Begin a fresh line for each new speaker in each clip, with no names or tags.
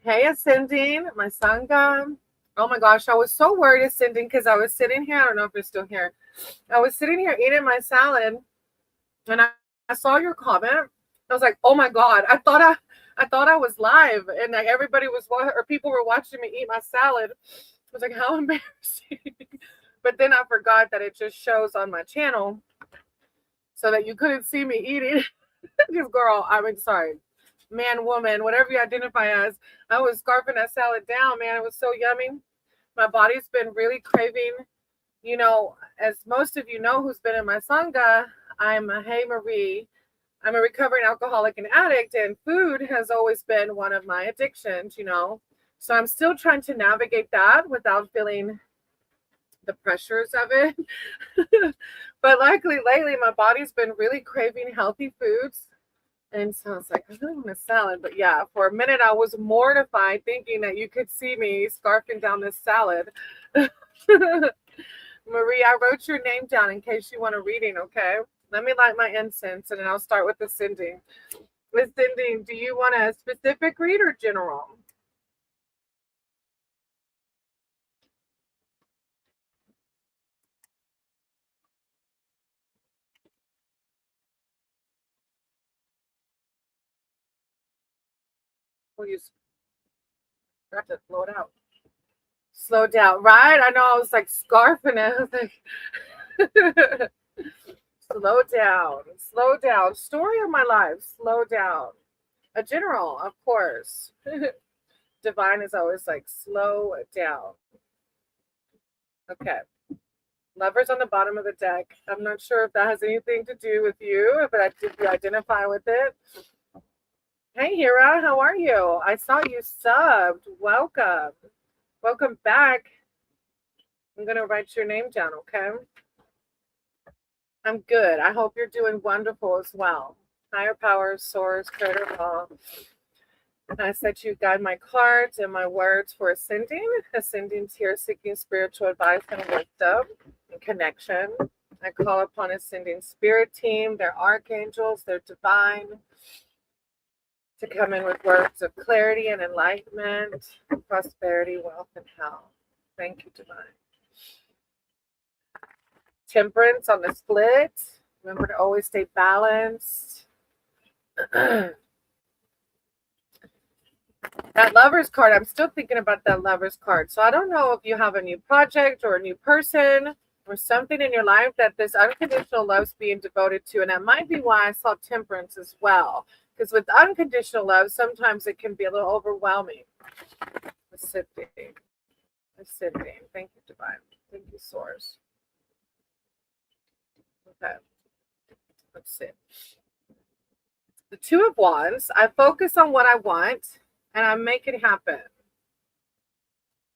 Hey, Ascending, my Sangha. Oh my gosh, I was so worried, Ascending, because I was sitting here. I don't know if you're still here. I was sitting here eating my salad, and I saw your comment. I was like, oh my God, I thought I was live, and like everybody was or people were watching me eat my salad. I was like, how embarrassing. But then I forgot that it just shows on my channel so that you couldn't see me eating. Because, girl, I mean, sorry, man, woman, whatever you identify as, I was scarfing that salad down, man. It was so yummy. My body's been really craving, as most of you know who's been in my Sangha, I'm a Hey Marie. I'm a recovering alcoholic and addict, and food has always been one of my addictions. So I'm still trying to navigate that without feeling the pressures of it. But luckily, lately, my body's been really craving healthy foods. And so I was like, I really want a salad. But yeah, for a minute, I was mortified thinking that you could see me scarfing down this salad. Marie, I wrote your name down in case you want a reading, okay? Let me light my incense and then I'll start with ascending. Ascending, do you want a specific read or general? Will you have to slow it out? Slow down, right? I know I was like scarfing it. I was like, slow down, slow down. Story of my life, slow down. A general, of course. Divine is always like, slow down. Okay. Lovers on the bottom of the deck. I'm not sure if that has anything to do with you, but did you identify with it? Hey, Hira, how are you? I saw you subbed. Welcome. Welcome back. I'm going to write your name down, okay? I'm good. I hope you're doing wonderful as well. Higher power, source, creator of all. I said you guide my cards and my words for ascending. Ascending's here seeking spiritual advice and wisdom and connection. I call upon ascending spirit team, their archangels, their divine, to come in with words of clarity and enlightenment, prosperity, wealth, and health. Thank you, divine. Temperance on the split. Remember to always stay balanced. That Lover's card, I'm still thinking about that Lover's card. So I don't know if you have a new project or a new person or something in your life that this unconditional love's being devoted to. And that might be why I saw Temperance as well. Because with unconditional love, sometimes it can be a little overwhelming. Ascending. Thank you, divine. Thank you, source. Okay. Let's see. The Two of Wands. I focus on what I want and I make it happen.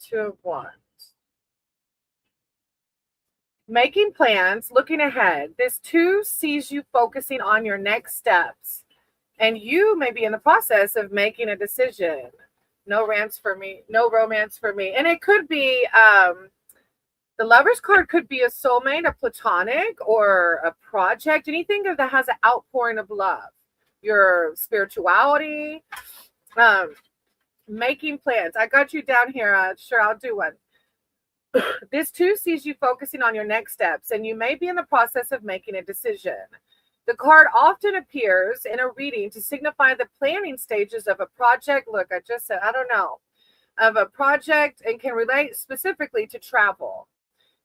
Two of Wands. Making plans, looking ahead. This two sees you focusing on your next steps. And you may be in the process of making a decision. No romance for me. No romance for me. And it could be, the Lover's card could be a soulmate, a platonic, or a project. Anything that has an outpouring of love. Your spirituality. Making plans. I got you down here. Sure, I'll do one. This too sees you focusing on your next steps, and you may be in the process of making a decision. The card often appears in a reading to signify the planning stages of a project. Look, I just said, I don't know, of a project, and can relate specifically to travel.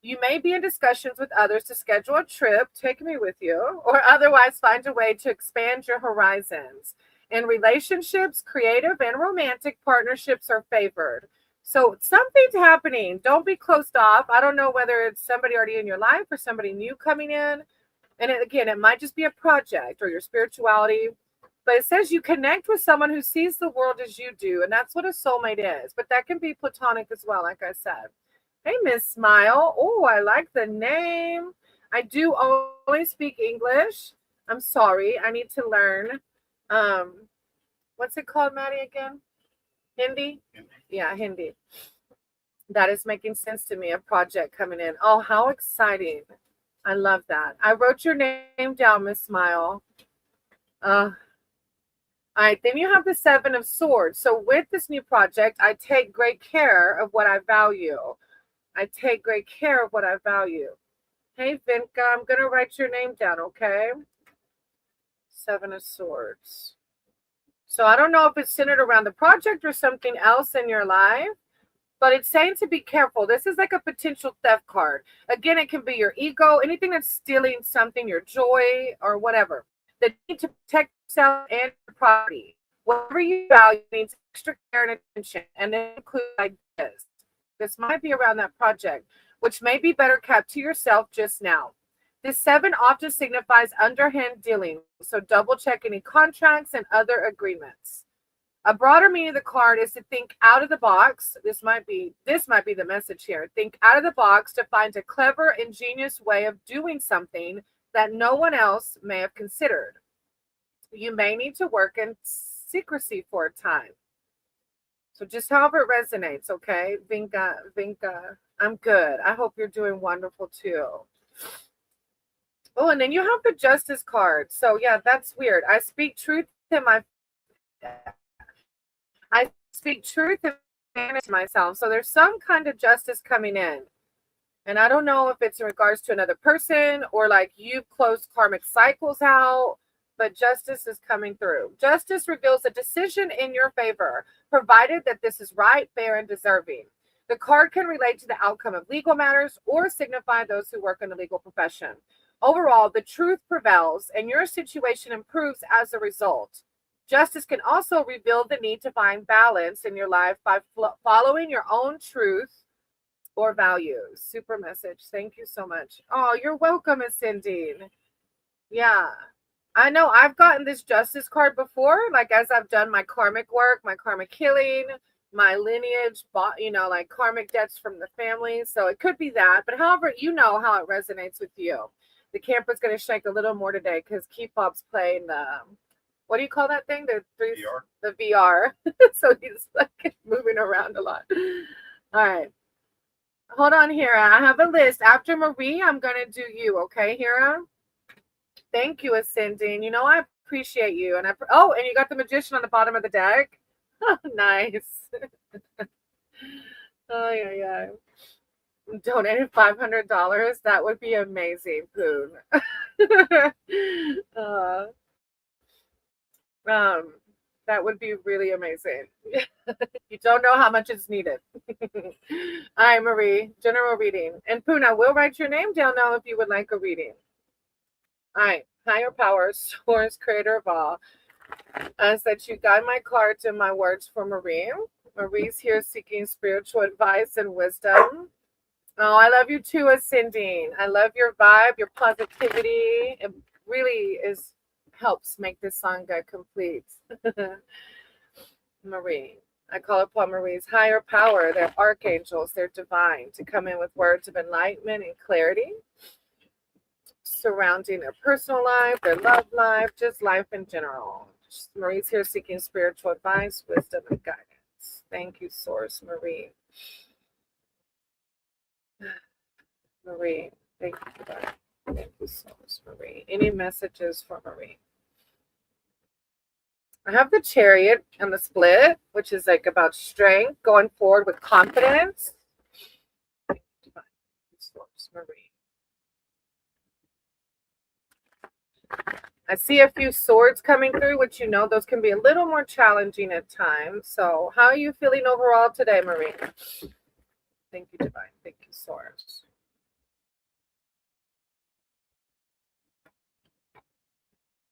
You may be in discussions with others to schedule a trip, take me with you, or otherwise find a way to expand your horizons. In relationships, creative and romantic partnerships are favored. So something's happening. Don't be closed off. I don't know whether it's somebody already in your life or somebody new coming in. And again, it might just be a project or your spirituality. But it says you connect with someone who sees the world as you do. And that's what a soulmate is. But that can be platonic as well, like I said. Hey, Miss Smile. Oh, I like the name. I do only speak English. I'm sorry. I need to learn. What's it called, Maddie, again? Hindi? Yeah, Hindi. That is making sense to me. A project coming in. Oh, how exciting. I love that. I wrote your name down, Miss Smile. All right, then you have the Seven of Swords. So with this new project, I take great care of what I value. I take great care of what I value. Hey, Vinka, I'm going to write your name down, okay? Seven of Swords. So I don't know if it's centered around the project or something else in your life, but it's saying to be careful. This is like a potential theft card. Again, it can be your ego, anything that's stealing something, your joy or whatever. The need to protect yourself and your property. Whatever you value needs extra care and attention, and it includes ideas. This might be around that project, which may be better kept to yourself just now. This seven often signifies underhand dealing, so double check any contracts and other agreements. A broader meaning of the card is to think out of the box. This might be the message here. Think out of the box to find a clever, ingenious way of doing something that no one else may have considered. You may need to work in secrecy for a time. So just however it resonates, okay? Vinka, I'm good. I hope you're doing wonderful too. Oh, and then you have the Justice card. So yeah, that's weird. I speak truth in myself. So there's some kind of justice coming in. And I don't know if it's in regards to another person or like you've closed karmic cycles out, but justice is coming through. Justice reveals a decision in your favor, provided that this is right, fair, and deserving. The card can relate to the outcome of legal matters or signify those who work in the legal profession. Overall, the truth prevails and your situation improves as a result. Justice can also reveal the need to find balance in your life by following your own truth or values. Super message. Thank you so much. Oh, you're welcome, Miss Cindy. Yeah. I know I've gotten this justice card before, like as I've done my karmic work, my karmic healing, my lineage, like karmic debts from the family. So it could be that. But however, you know how it resonates with you. The camper's going to shake a little more today because K-pop's playing the, what do you call that thing? The VR. So he's like moving around a lot. All right. Hold on, Hira. I have a list. After Marie, I'm going to do you. Okay, Hira? Thank you, Ascending. You know, I appreciate you. And and you got the Magician on the bottom of the deck. Nice. Oh, yeah. Donated $500. That would be amazing, Poon. That would be really amazing. You don't know how much is needed. All right, Marie, general reading. And Puna, will write your name down now if you would like a reading. All right, higher power, source, creator of all. As that you guide my cards and my words for Marie. Marie's here seeking spiritual advice and wisdom. Oh, I love you too, Ascending. I love your vibe, your positivity. It really helps make this sangha complete. Marie. I call upon Marie's higher power, their archangels, their divine, to come in with words of enlightenment and clarity surrounding their personal life, their love life, just life in general. Marie's here seeking spiritual advice, wisdom, and guidance. Thank you, Source, Marie. Marie, thank you for that. Thank you, Source, Marie. Any messages for Marie? I have the Chariot and the Split, which is like about strength, going forward with confidence. Source, Marie. I see a few swords coming through, which those can be a little more challenging at times. So how are you feeling overall today, Marie? Thank you, Divine. Thank you, Source.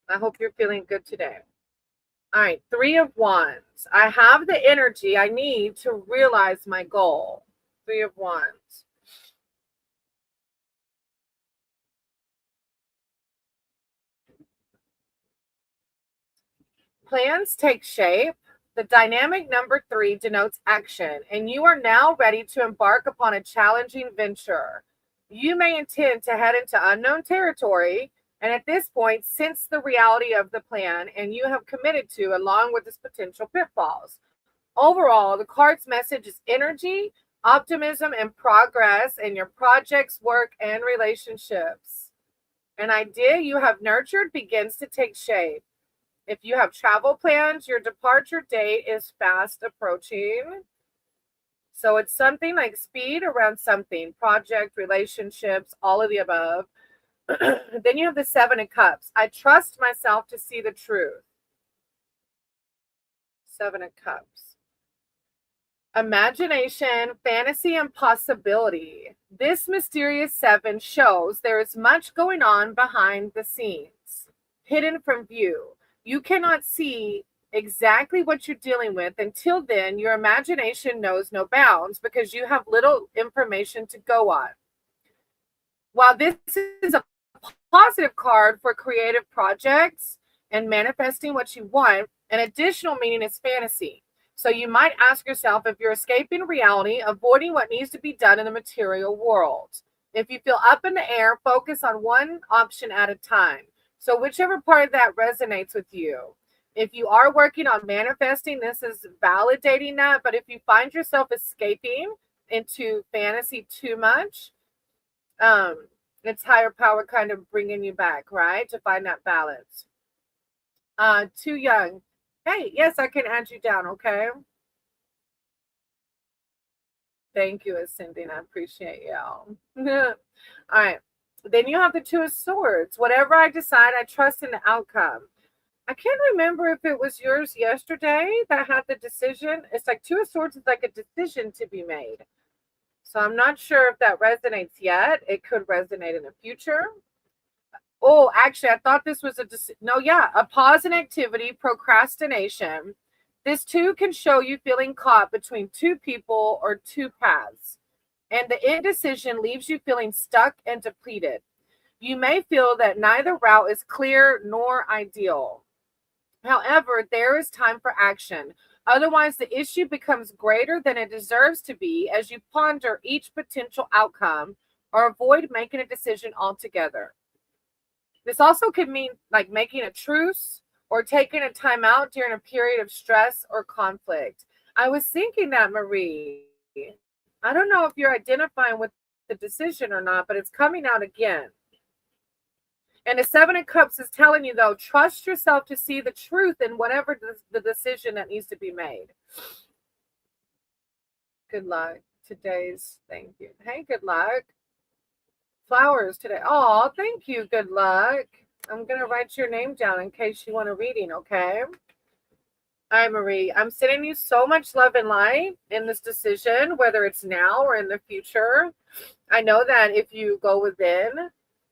I hope you're feeling good today. All right, 3 of Wands. I have the energy I need to realize my goal. 3 of Wands. Plans take shape. The dynamic number 3 denotes action, and you are now ready to embark upon a challenging venture. You may intend to head into unknown territory, and at this point, sense the reality of the plan, and you have committed to, along with its potential pitfalls. Overall, the card's message is energy, optimism, and progress in your projects, work, and relationships. An idea you have nurtured begins to take shape. If you have travel plans, your departure date is fast approaching. So it's something like speed around something, project, relationships, all of the above. Then you have the Seven of Cups. I trust myself to see the truth. Seven of Cups. Imagination, fantasy, and possibility. This mysterious seven shows there is much going on behind the scenes, hidden from view. You cannot see exactly what you're dealing with. Until then, your imagination knows no bounds because you have little information to go on. While this is a positive card for creative projects and manifesting what you want, an additional meaning is fantasy. So you might ask yourself if you're escaping reality, avoiding what needs to be done in the material world. If you feel up in the air, focus on one option at a time. So whichever part of that resonates with you. If you are working on manifesting, this is validating that. But if you find yourself escaping into fantasy too much, it's higher power kind of bringing you back, right? To find that balance. Too young. Hey, yes, I can add you down, okay? Thank you, Ascending. I appreciate y'all. All right. Then you have the Two of Swords. Whatever I decide, I trust in the outcome. I can't remember if it was yours yesterday that had the decision. It's like Two of Swords is like a decision to be made. So I'm not sure if that resonates yet. It could resonate in the future. Oh, actually, I thought this was a pause in activity, procrastination. This too can show you feeling caught between two people or two paths. And the indecision leaves you feeling stuck and depleted. You may feel that neither route is clear nor ideal. However, there is time for action. Otherwise, the issue becomes greater than it deserves to be as you ponder each potential outcome or avoid making a decision altogether. This also could mean like making a truce or taking a time out during a period of stress or conflict. I was thinking that, Marie. I don't know if you're identifying with the decision or not, but it's coming out again. And the Seven of Cups is telling you, though, trust yourself to see the truth in whatever the decision that needs to be made. Good luck. Thank you. Hey, good luck. Flowers today. Oh, thank you. Good luck. I'm going to write your name down in case you want a reading, okay? Hi, Marie. I'm sending you so much love and light in this decision, whether it's now or in the future. I know that if you go within,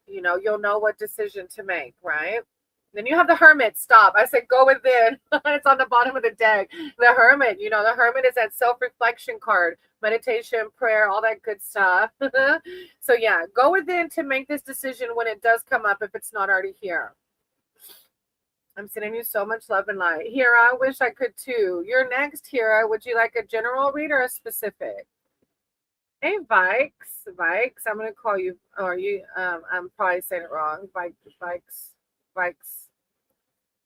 you'll know what decision to make, right? Then you have the Hermit. Stop. I said go within. It's on the bottom of the deck. The Hermit, the Hermit is that self-reflection card, meditation, prayer, all that good stuff. So yeah, go within to make this decision when it does come up, if it's not already here. I'm sending you so much love and light. Hira, I wish I could too. You're next, Hira. Would you like a general read or a specific? Hey, Vikes. I'm going to call you, or you, I'm probably saying it wrong. Vikes.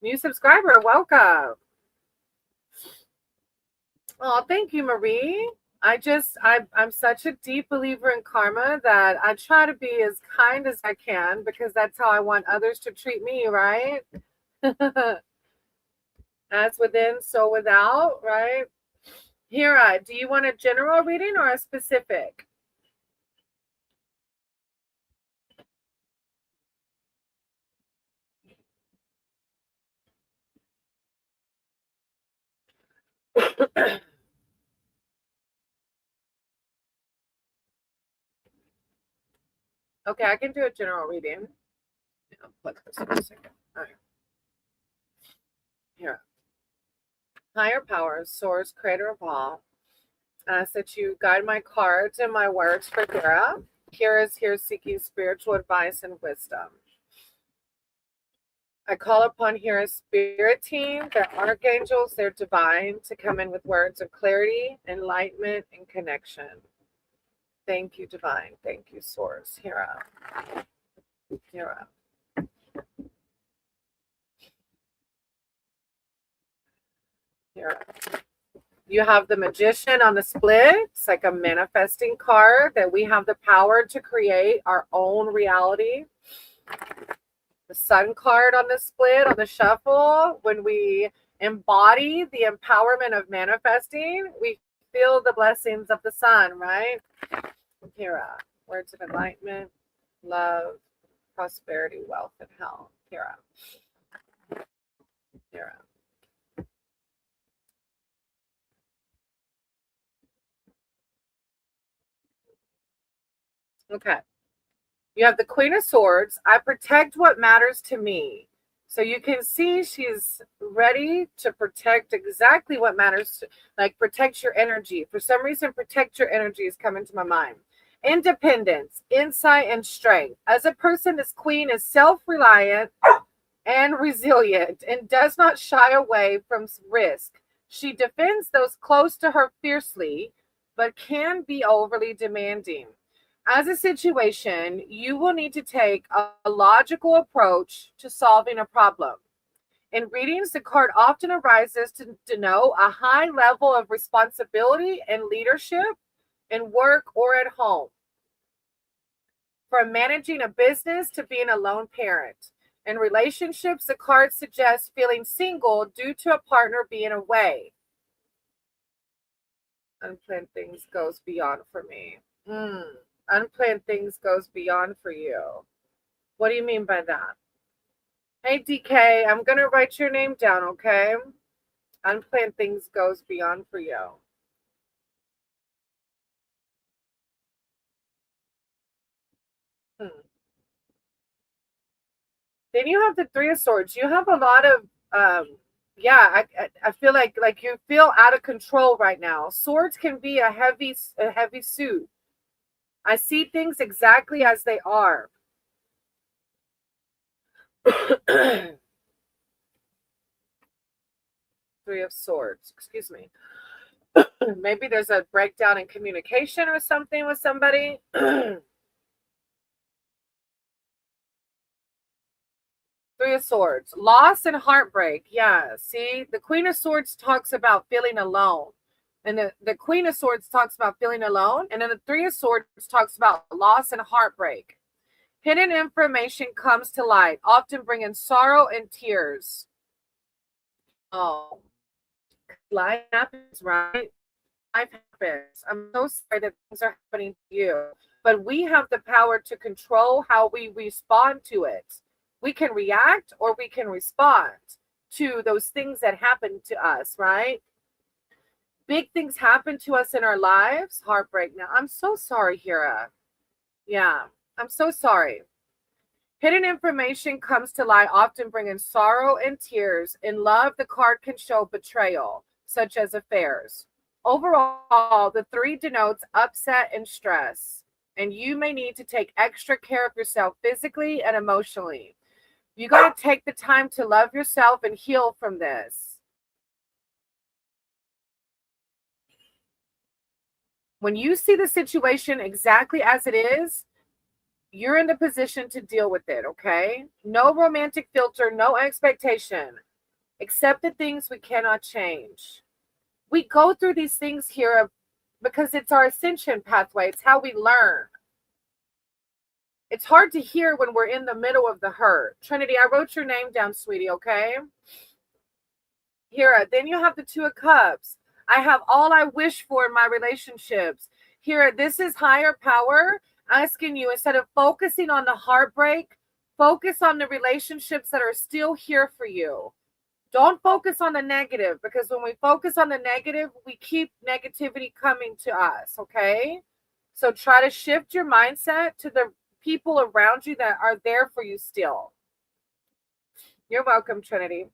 New subscriber, welcome. Oh, thank you, Marie. I'm such a deep believer in karma that I try to be as kind as I can because that's how I want others to treat me, right? As within, so without, right? Hira, do you want a general reading or a specific? Okay, I can do a general reading. I'll put this in a second. All right. Here. Higher powers, source, creator of all. Ask that you guide my cards and my words for Hira. Hira is here seeking spiritual advice and wisdom. I call upon Hira's spirit team, their archangels, their divine, to come in with words of clarity, enlightenment, and connection. Thank you, divine. Thank you, source. Hira. Hira. Hira. You have the Magician on the split. It's like a manifesting card that we have the power to create our own reality. The sun card on the split, on the shuffle, when we embody the empowerment of manifesting, we feel the blessings of the sun, right? Kira, words of enlightenment, love, prosperity, wealth, and health. Kira. Kira. Okay. You have the Queen of Swords. I protect what matters to me. So you can see she's ready to protect exactly what matters. Like protect your energy. For some reason, protect your energy is coming to my mind. Independence, insight, and strength. As a person, this queen is self-reliant and resilient and does not shy away from risk. She defends those close to her fiercely, but can be overly demanding. As a situation, you will need to take a logical approach to solving a problem. In readings, the card often arises to denote a high level of responsibility and leadership in work or at home. From managing a business to being a lone parent. In relationships, the card suggests feeling single due to a partner being away. Unplanned things goes beyond for me. Unplanned things goes beyond for you. What do you mean by that? Hey, DK, I'm going to write your name down, okay? Unplanned things goes beyond for you. Then you have the Three of Swords. You have a lot of, I feel like you feel out of control right now. Swords can be a heavy suit. I see things exactly as they are. Three of Swords. Excuse me. Maybe there's a breakdown in communication or something with somebody. Three of Swords. Loss and heartbreak. Yeah. See, the Queen of Swords talks about feeling alone. And the Queen of Swords talks about feeling alone. And then the Three of Swords talks about loss and heartbreak. Hidden information comes to light, often bringing sorrow and tears. Oh, life happens, right? Life happens. I'm so sorry that things are happening to you. But we have the power to control how we respond to it. We can react or we can respond to those things that happen to us, right? Big things happen to us in our lives. Heartbreak. Now, I'm so sorry, Hira. Yeah, I'm so sorry. Hidden information comes to light, often bringing sorrow and tears. In love, the card can show betrayal, such as affairs. Overall, the three denotes upset and stress, and you may need to take extra care of yourself physically and emotionally. You got to take the time to love yourself and heal from this. When you see the situation exactly as it is, you're in the position to deal with it, okay? No romantic filter, no expectation. Accept the things we cannot change. We go through these things here because it's our ascension pathway. It's how we learn. It's hard to hear when we're in the middle of the hurt. Trinity, I wrote your name down, sweetie, okay? Hira, then you have the Two of Cups. I have all I wish for in my relationships. Hira, this is higher power asking you, instead of focusing on the heartbreak, focus on the relationships that are still here for you. Don't focus on the negative, because when we focus on the negative, we keep negativity coming to us, okay? So try to shift your mindset to the people around you that are there for you still. You're welcome, Trinity.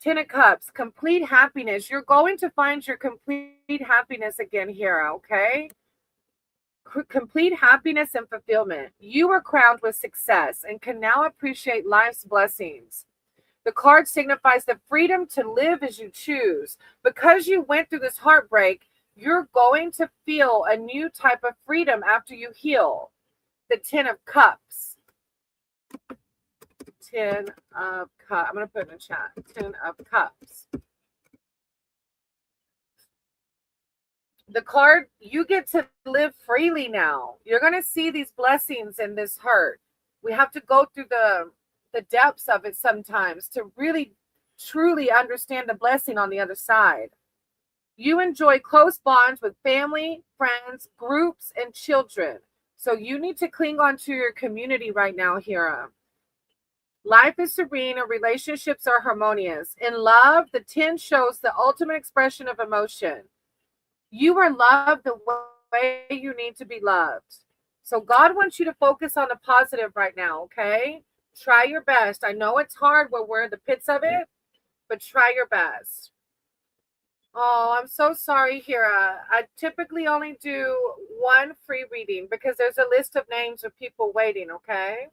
Ten of Cups, complete happiness. You're going to find your complete happiness again here, okay? Complete happiness and fulfillment. You are crowned with success and can now appreciate life's blessings. The card signifies the freedom to live as you choose. Because you went through this heartbreak, you're going to feel a new type of freedom after you heal. The Ten of Cups. Ten of Cups. I'm going to put it in the chat. Ten of Cups. The card, you get to live freely now. You're going to see these blessings in this hurt. We have to go through the depths of it sometimes to really truly understand the blessing on the other side. You enjoy close bonds with family, friends, groups, and children. So you need to cling on to your community right now, Hira. Life is serene and relationships are harmonious. In love, the 10 shows the ultimate expression of emotion. You are loved the way you need to be loved. So God wants you to focus on the positive right now, okay? Try your best. I know it's hard when we're in the pits of it, but try your best. Oh, I'm so sorry, Hira. I typically only do one free reading because there's a list of names of people waiting, okay?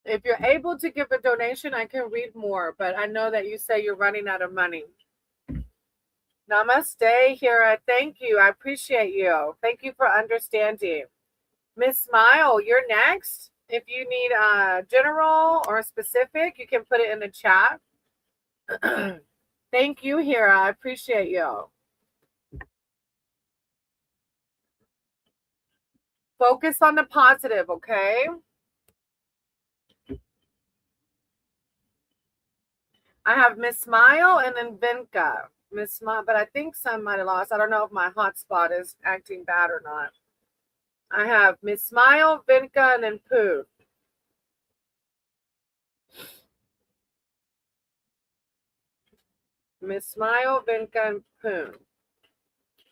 If you're able to give a donation, I can read more, but I know that you say you're running out of money. Namaste, Hira. Thank you. I appreciate you. Thank you for understanding. Miss Smile, you're next. If you need general or specific, you can put it in the chat. Thank you, Hira. I appreciate you. Focus on the positive, okay? I have Miss Smile and then Vinka. Miss Smile, but I think some might have lost. I don't know if my hotspot is acting bad or not. I have Miss Smile, Vinka, and then Pooh. Miss Smile, Vinka, and Poon.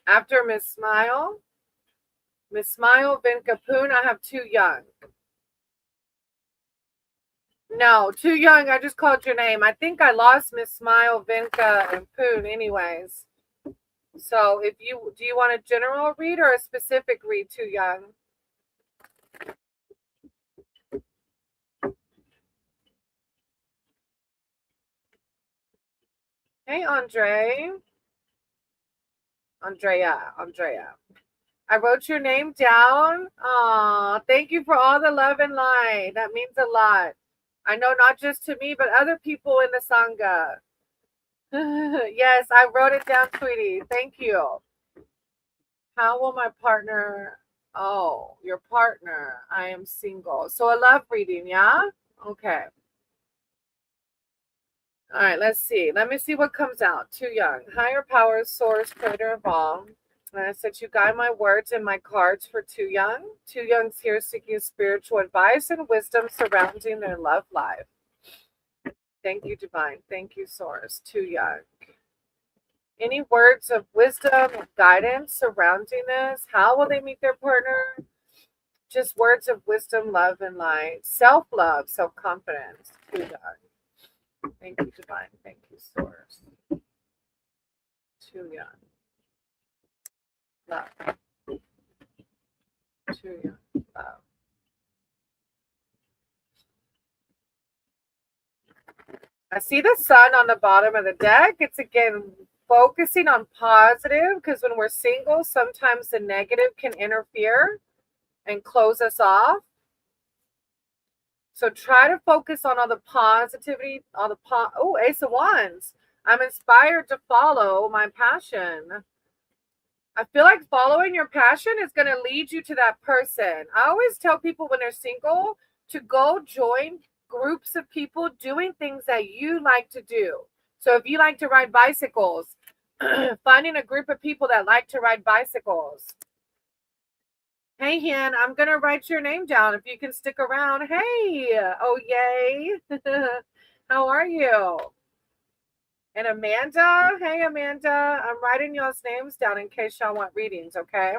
After Miss Smile, Vinka, Poon, I have Too Young. No, Too Young, I just called your name. I think I lost Miss Smile, Vinka, and Poon anyways. So do you want a general read or a specific read, Too Young? Hey, Andrea. I wrote your name down. Aw, thank you for all the love and light. That means a lot. I know not just to me, but other people in the Sangha. Yes, I wrote it down, sweetie. Thank you. How will my partner? Oh, your partner. I am single. So a love reading, yeah? Okay. All right, let's see. Let me see what comes out. Too Young. Higher powers, source, creator of all. And I said, you guide my words and my cards for Too Young. Too Young's here seeking spiritual advice and wisdom surrounding their love life. Thank you, Divine. Thank you, Source. Too Young. Any words of wisdom and guidance surrounding this? How will they meet their partner? Just words of wisdom, love, and light. Self-love, self-confidence. Too Young. Thank you, Divine. Thank you, Source. Too Young. Love. Too Young. Love. I see the sun on the bottom of the deck. It's again focusing on positive because when we're single, sometimes the negative can interfere and close us off. So try to focus on all the positivity, all the Ace of Wands. I'm inspired to follow my passion. I feel like following your passion is going to lead you to that person. I always tell people when they're single to go join groups of people doing things that you like to do. So if you like to ride bicycles, finding a group of people that like to ride bicycles. Hey, Hen, I'm going to write your name down if you can stick around. Hey, oh, yay. How are you? And Amanda, hey, Amanda, I'm writing y'all's names down in case y'all want readings, okay?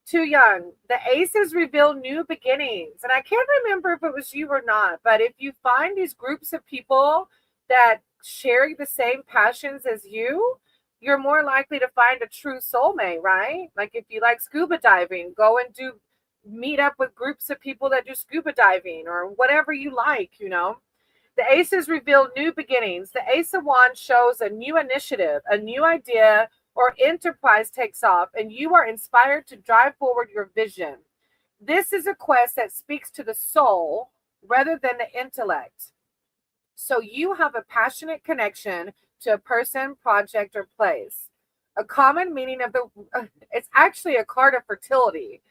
Too Young. The aces reveal new beginnings. And I can't remember if it was you or not, but if you find these groups of people that share the same passions as you, you're more likely to find a true soulmate, right? Like if you like scuba diving, go and meet up with groups of people that do scuba diving or whatever you like, you know. The aces reveal new beginnings. The Ace of Wands shows a new initiative, a new idea, or enterprise takes off, and you are inspired to drive forward your vision. This is a quest that speaks to the soul rather than the intellect. So you have a passionate connection to a person, project, or place. A common meaning of it's actually a card of fertility.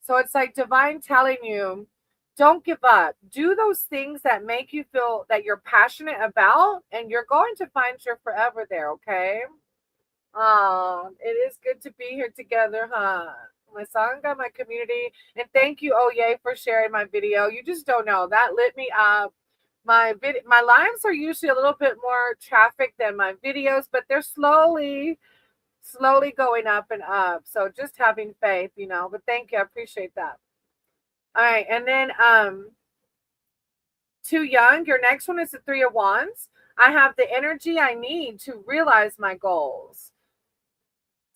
So it's like divine telling you, don't give up. Do those things that make you feel that you're passionate about, and you're going to find your forever there, okay? It is good to be here together, huh? My sangha, my community, and thank you, oh yay, for sharing my video. You just don't know, that lit me up. My lives are usually a little bit more traffic than my videos, but they're slowly going up and up. So just having faith, you know. But thank you, I appreciate that. All right, and then too young. Your next one is the Three of Wands. I have the energy I need to realize my goals.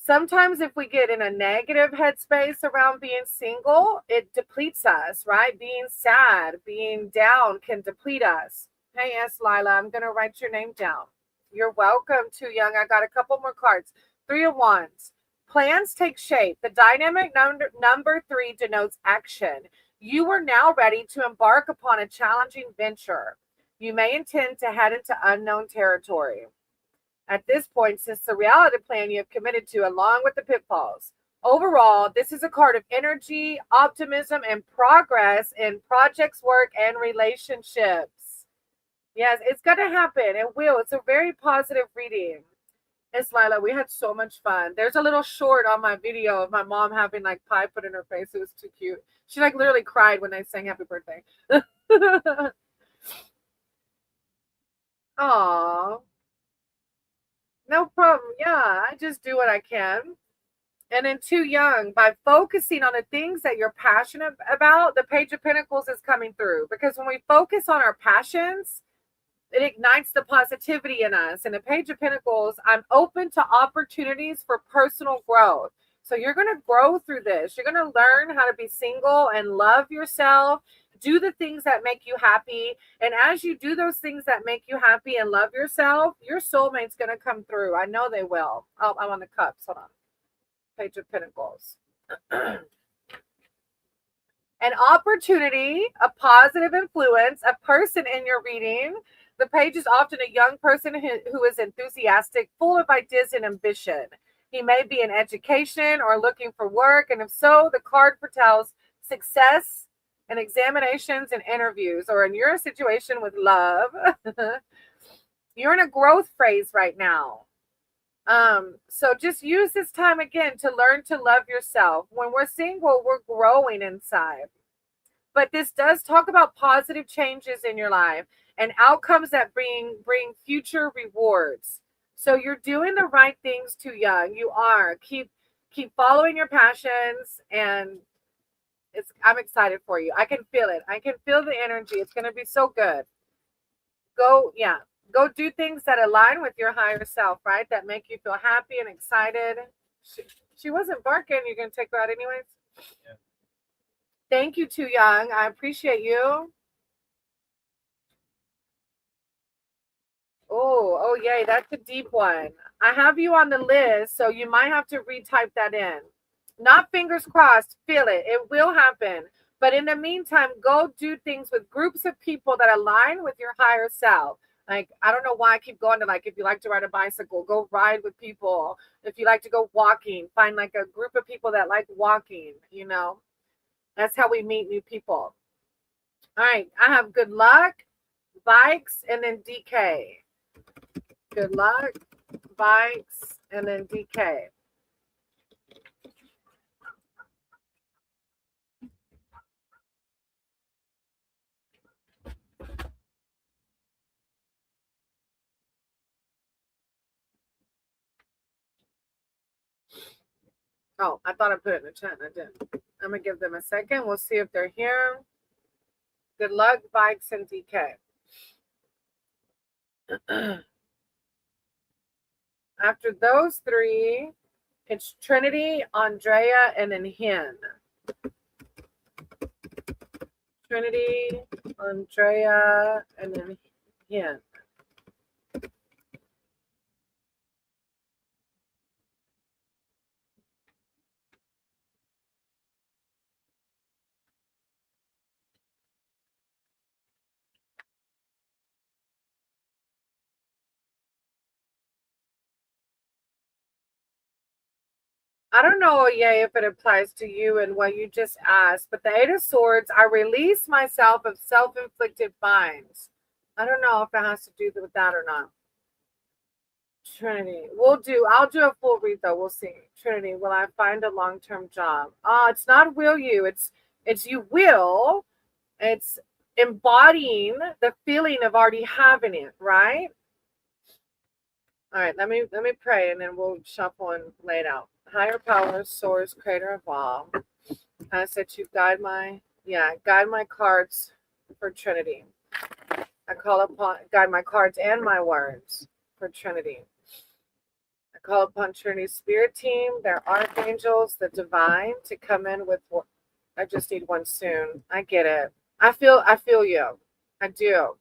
Sometimes if we get in a negative headspace around being single, it depletes us, right? Being sad, being down can deplete us. Hey, yes, Lila, I'm going to write your name down. You're welcome, Too Young. I got a couple more cards. Three of Wands. Plans take shape. The dynamic number 3 denotes action. You are now ready to embark upon a challenging venture. You may intend to head into unknown territory. At this point, since the reality plan you have committed to, along with the pitfalls. Overall, this is a card of energy, optimism, and progress in projects, work, and relationships. Yes, it's going to happen. It will. It's a very positive reading. It's Lila. We had so much fun. There's a little short on my video of my mom having like pie put in her face. It was too cute. She like literally cried when I sang happy birthday. Aw. No problem. Yeah, I just do what I can. And then Too Young, by focusing on the things that you're passionate about, the Page of Pentacles is coming through. Because when we focus on our passions, it ignites the positivity in us. And the Page of Pentacles, I'm open to opportunities for personal growth. So you're going to grow through this. You're going to learn how to be single and love yourself. Do the things that make you happy. And as you do those things that make you happy and love yourself, your soulmate's going to come through. I know they will. Oh, I'm on the cups. Hold on. Page of Pentacles. An opportunity, a positive influence, a person in your reading. The page is often a young person who is enthusiastic, full of ideas and ambition. He may be in education or looking for work, and if so, the card foretells success in examinations and interviews, or in your situation with love. You're in a growth phase right now. So just use this time again to learn to love yourself. When we're single, we're growing inside. But this does talk about positive changes in your life and outcomes that bring future rewards. So you're doing the right things, Too Young. You are. Keep following your passions, and I'm excited for you. I can feel it. I can feel the energy. It's going to be so good. Go do things that align with your higher self, right? That make you feel happy and excited. She wasn't barking. You're going to take her out anyways? Yeah. Thank you, Too Young. I appreciate you. Oh, yay. That's a deep one. I have you on the list, so you might have to retype that in. Not fingers crossed. Feel it. It will happen. But in the meantime, go do things with groups of people that align with your higher self. Like, I don't know why I keep going to, like, if you like to ride a bicycle, go ride with people. If you like to go walking, find like a group of people that like walking, you know. That's how we meet new people. All right. I have good luck, bikes, and then DK. Good luck, bikes, and then DK. Oh, I thought I put it in the chat and I didn't. I'm going to give them a second. We'll see if they're here. Good luck, bikes, and DK. After those three, it's Trinity, Andrea, and then Hin. Trinity, Andrea, and then Hin. I don't know, yay, if it applies to you and what you just asked, but the Eight of Swords, I release myself of self-inflicted binds. I don't know if it has to do with that or not. Trinity, I'll do a full read though. We'll see. Trinity, will I find a long-term job? It's not will you, it's you will. It's embodying the feeling of already having it, right? All right, let me pray and then we'll shuffle and lay it out. Higher power, source, creator of all. I said you guide my cards for Trinity. I call upon guide my cards and my words for Trinity. I call upon Trinity's spirit team, their archangels, the divine to come in with. I just need one soon. I get it. I feel you. I do.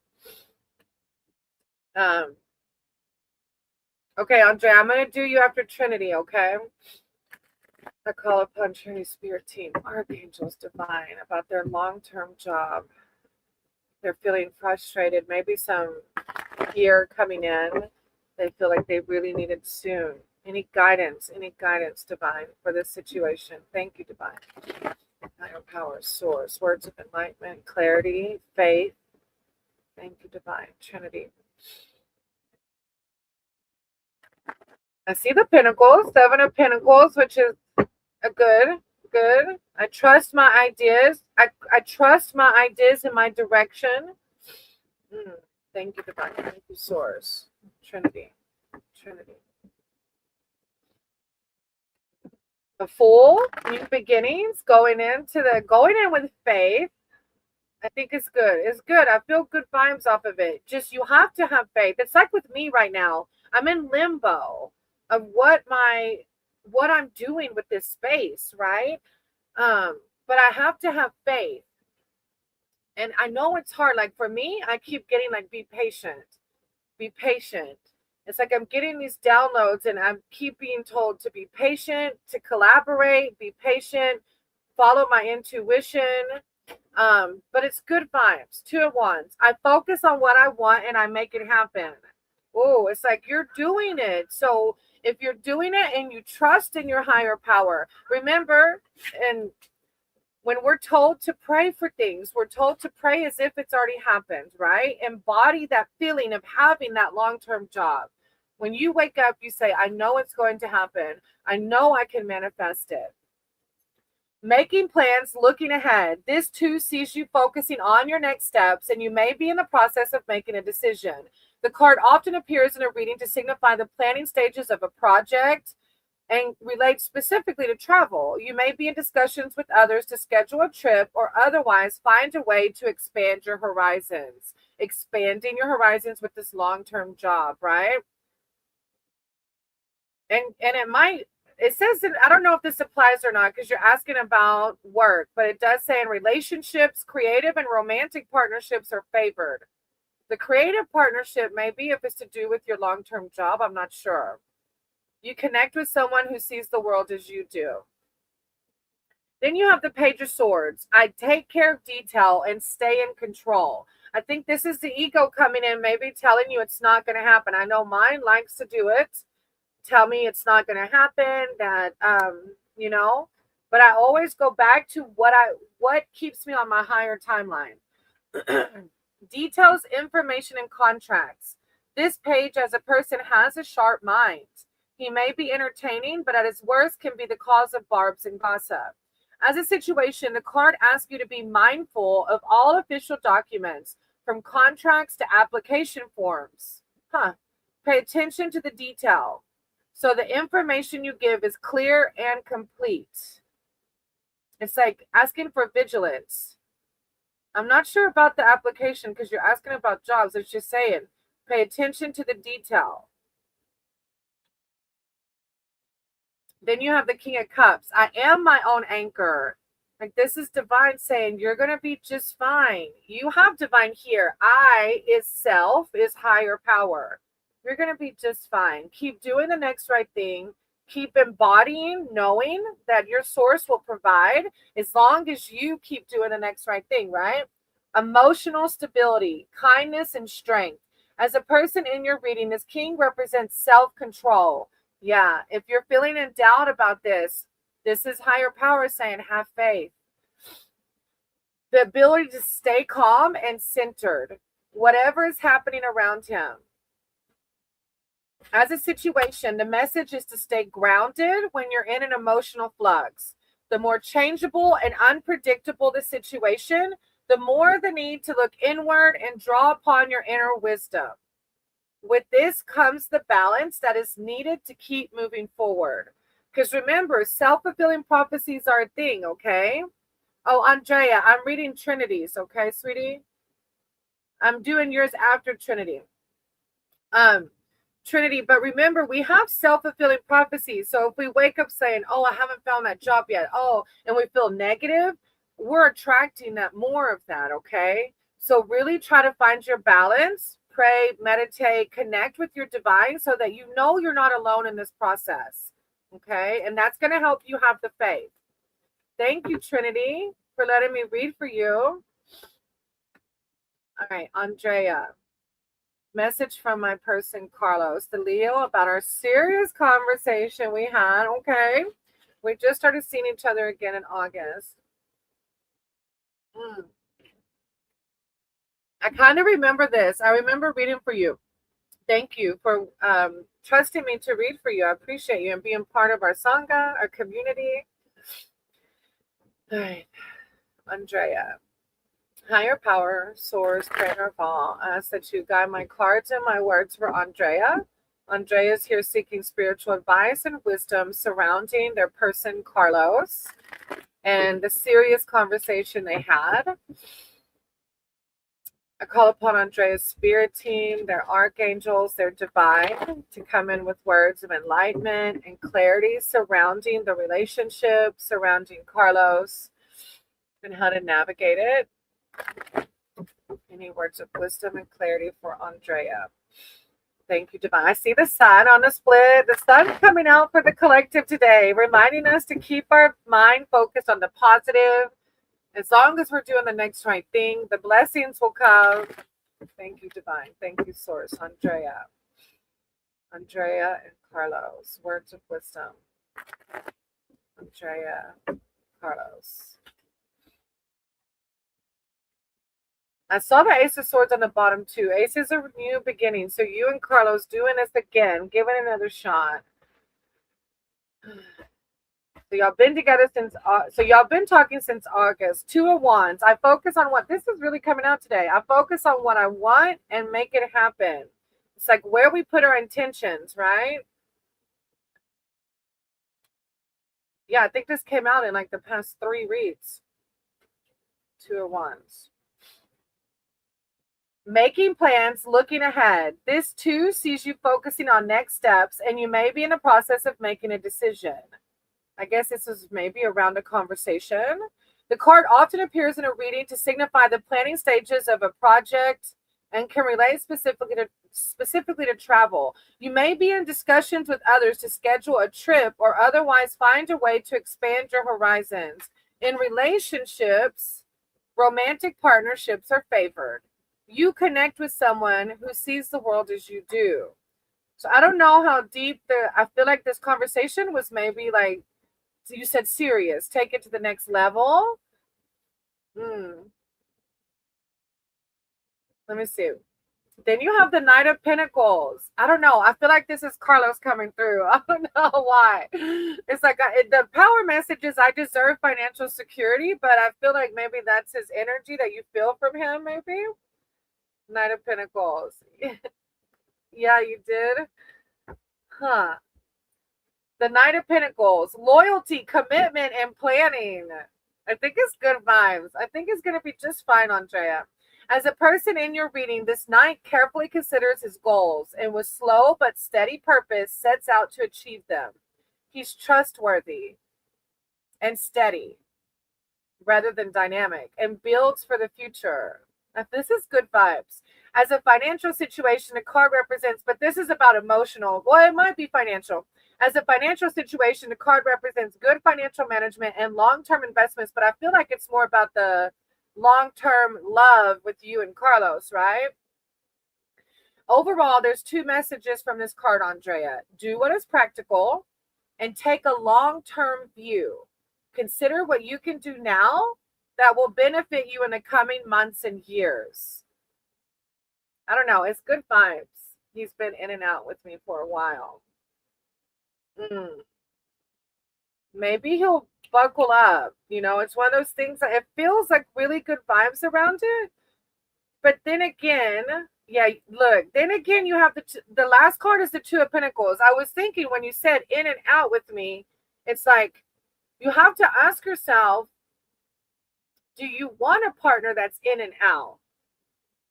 Okay, Andre, I'm gonna do you after Trinity, okay? I call upon Trinity's spirit team, archangels divine, about their long-term job. They're feeling frustrated, maybe some gear coming in. They feel like they really need it soon. Any guidance, divine, for this situation. Thank you, divine. Higher power, source, words of enlightenment, clarity, faith. Thank you, divine. Trinity. I see the Pentacles, Seven of Pentacles, which is a good. I trust my ideas. I trust my ideas in my direction. Thank you, divine. Thank you, source. Trinity. The Fool, new beginnings, going in with faith. I think it's good. It's good. I feel good vibes off of it. Just you have to have faith. It's like with me right now. I'm in limbo of what I'm doing with this space, right? But I have to have faith. And I know it's hard. Like for me, I keep getting like, be patient. Be patient. It's like I'm getting these downloads and I'm keep being told to be patient, to collaborate, be patient, follow my intuition. But it's good vibes. 2 of Wands. I focus on what I want and I make it happen. Oh, it's like you're doing it. So if you're doing it and you trust in your higher power, remember, and when we're told to pray for things, we're told to pray as if it's already happened, right? Embody that feeling of having that long-term job. When you wake up, you say, I know it's going to happen. I know I can manifest it. Making plans, looking ahead. This too sees you focusing on your next steps, and you may be in the process of making a decision. The card often appears in a reading to signify the planning stages of a project and relates specifically to travel. You may be in discussions with others to schedule a trip or otherwise find a way to expand your horizons. Expanding your horizons with this long-term job, right? And it says that, I don't know if this applies or not because you're asking about work, but it does say in relationships, creative and romantic partnerships are favored. The creative partnership may be if it's to do with your long-term job. I'm not sure. You connect with someone who sees the world as you do. Then you have the Page of Swords. I take care of detail and stay in control. I think this is the ego coming in, maybe telling you it's not going to happen. I know mine likes to do it. Tell me it's not going to happen, that, but I always go back to what keeps me on my higher timeline. Details, information, and contracts. This page, as a person, has a sharp mind. He may be entertaining, but at his worst can be the cause of barbs and gossip. As a situation, the card asks you to be mindful of all official documents, from contracts to application forms. Pay attention to the detail, so the information you give is clear and complete. It's like asking for vigilance. I'm not sure about the application because you're asking about jobs. It's just saying, pay attention to the detail. Then you have the King of Cups. I am my own anchor. Like, this is divine saying you're going to be just fine. You have divine here. I is self, is higher power. You're going to be just fine. Keep doing the next right thing. Keep embodying, knowing that your source will provide as long as you keep doing the next right thing, right? Emotional stability, kindness, and strength. As a person in your reading, this king represents self-control, Yeah, if you're feeling in doubt about this is higher power saying have faith. The ability to stay calm and centered, whatever is happening around him. As a situation, the message is to stay grounded when you're in an emotional flux. The more changeable and unpredictable the situation, the more the need to look inward and draw upon your inner wisdom. With this comes the balance that is needed to keep moving forward. Because remember, self-fulfilling prophecies are a thing, okay? Oh, Andrea, I'm reading Trinity's, okay, sweetie? I'm doing yours after Trinity. Trinity, but remember, we have self-fulfilling prophecies. So if we wake up saying, oh, I haven't found that job yet, oh, and we feel negative, we're attracting that more of that, okay? So really try to find your balance, pray, meditate, connect with your divine so that you know you're not alone in this process, okay? And that's going to help you have the faith. Thank you, Trinity, for letting me read for you. All right, Andrea. Message from my person, Carlos, the Leo, about our serious conversation we had. Okay. We just started seeing each other again in August. I kind of remember this. I remember reading for you. Thank you for trusting me to read for you. I appreciate you and being part of our Sangha, our community. All right. Andrea. Higher power, source, creator of all. I ask that you guide my cards and my words for Andrea. Andrea is here seeking spiritual advice and wisdom surrounding their person, Carlos, and the serious conversation they had. I call upon Andrea's spirit team, their archangels, their divine, to come in with words of enlightenment and clarity surrounding the relationship, surrounding Carlos, and how to navigate it. Any words of wisdom and clarity for Andrea. Thank you, Divine. I see the sun on the split. The sun coming out for the collective today, reminding us to keep our mind focused on the positive. As long as we're doing the next right thing, the blessings will come. Thank you, Divine. Thank you, Source. Andrea and Carlos. Words of wisdom. Andrea, Carlos. I saw the Ace of Swords on the bottom too. Ace is a new beginning. So you and Carlos doing this again, giving it another shot. So y'all been together since, so y'all been talking since August. 2 of Wands. I focus on what, this is really coming out today. I focus on what I want and make it happen. It's like where we put our intentions, right? Yeah, I think this came out in like the past 3 reads. 2 of Wands. Making plans, looking ahead. This too sees you focusing on next steps, and you may be in the process of making a decision. I guess this is maybe around a conversation. The card often appears in a reading to signify the planning stages of a project and can relate specifically to travel. You may be in discussions with others to schedule a trip or otherwise find a way to expand your horizons. In relationships, romantic partnerships are favored. You connect with someone who sees the world as you do. So I don't know how deep I feel like this conversation was maybe like, you said serious, take it to the next level. Let me see. Then you have the Knight of Pentacles. I don't know. I feel like this is Carlos coming through. I don't know why. It's like the power message is I deserve financial security, but I feel like maybe that's his energy that you feel from him, maybe. Knight of Pentacles. Yeah, you did. Huh. The Knight of Pentacles. Loyalty, commitment, and planning. I think it's good vibes. I think it's going to be just fine, Andrea. As a person in your reading, this knight carefully considers his goals and with slow but steady purpose sets out to achieve them. He's trustworthy and steady rather than dynamic and builds for the future. Now, this is good vibes. As a financial situation, the card represents, but this is about emotional. Well, it might be financial. As a financial situation, the card represents good financial management and long-term investments, but I feel like it's more about the long-term love with you and Carlos, right? Overall, there's two messages from this card, Andrea. Do what is practical and take a long-term view. Consider what you can do now that will benefit you in the coming months and years. I don't know. It's good vibes. He's been in and out with me for a while. Maybe he'll buckle up. It's one of those things that it feels like really good vibes around it. But then again, yeah, look, then again, you have the last card is the Two of Pentacles. I was thinking when you said in and out with me, it's like you have to ask yourself, do you want a partner that's in and out?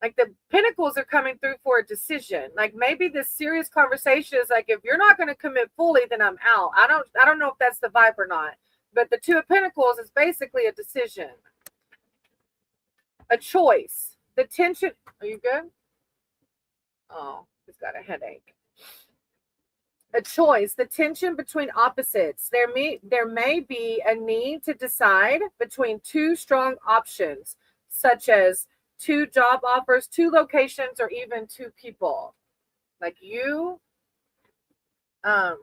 Like the Pentacles are coming through for a decision. Like maybe this serious conversation is like, if you're not going to commit fully, then I'm out. I don't know if that's the vibe or not. But the Two of Pentacles is basically a decision, a choice. The tension. Are you good? Oh, he's got a headache. A choice, the tension between opposites. There may be a need to decide between two strong options, such as 2 job offers, 2 locations, or even 2 people. Like you, I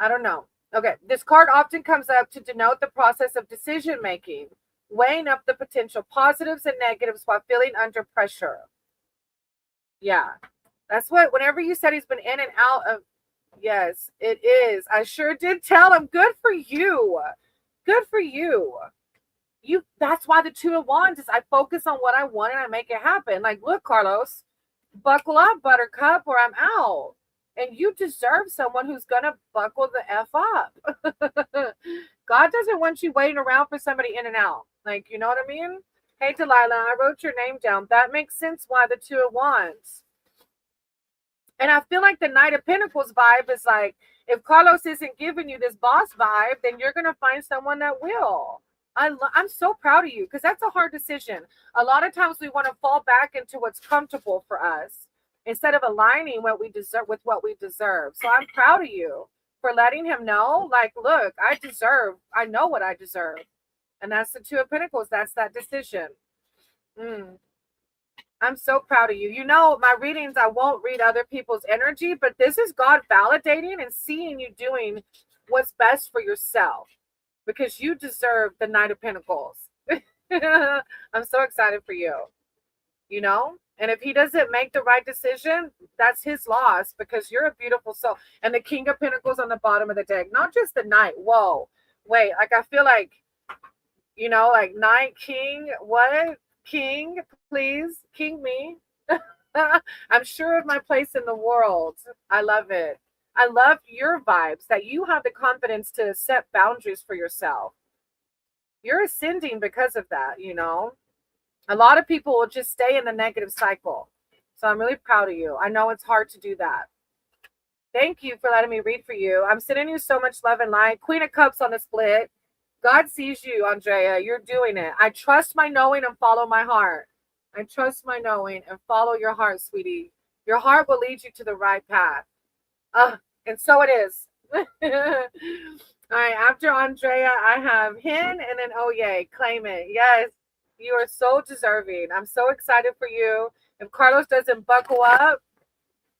don't know. Okay, this card often comes up to denote the process of decision making, weighing up the potential positives and negatives while feeling under pressure. Yeah, that's what, whenever you said he's been in and out of, yes, it is. I sure did tell him, good for you. Good for you. That's why the Two of Wands is I focus on what I want and I make it happen. Like, look, Carlos, buckle up, buttercup, or I'm out. And you deserve someone who's going to buckle the F up. God doesn't want you waiting around for somebody in and out. Like, you know what I mean? Hey, Delilah, I wrote your name down. That makes sense why the Two of Wands. And I feel like the Knight of Pentacles vibe is like, if Carlos isn't giving you this boss vibe, then you're going to find someone that will. I'm so proud of you because that's a hard decision. A lot of times we want to fall back into what's comfortable for us instead of aligning what we deserve with what we deserve. So I'm proud of you for letting him know, like, look, I know what I deserve. And that's the Two of Pentacles. That's that decision. I'm so proud of you. You know, my readings, I won't read other people's energy, but this is God validating and seeing you doing what's best for yourself because you deserve the Knight of Pentacles. I'm so excited for you, you know? And if he doesn't make the right decision, that's his loss because you're a beautiful soul. And the King of Pentacles on the bottom of the deck, not just the Knight. Whoa, wait, like I feel like, you know, like Knight, King, what? King, please, King me. I'm sure of my place in the world. I love it. I love your vibes that you have the confidence to set boundaries for yourself. You're ascending because of that, you know. A lot of people will just stay in the negative cycle. So I'm really proud of you. I know it's hard to do that. Thank you for letting me read for you. I'm sending you so much love and light. Queen of Cups on the split. God sees you, Andrea. You're doing it. I trust my knowing and follow my heart. I trust my knowing and follow your heart, sweetie. Your heart will lead you to the right path. And so it is. All right, after Andrea, I have Hin and then oh yay, claim it. Yes, you are so deserving. I'm so excited for you. If Carlos doesn't buckle up,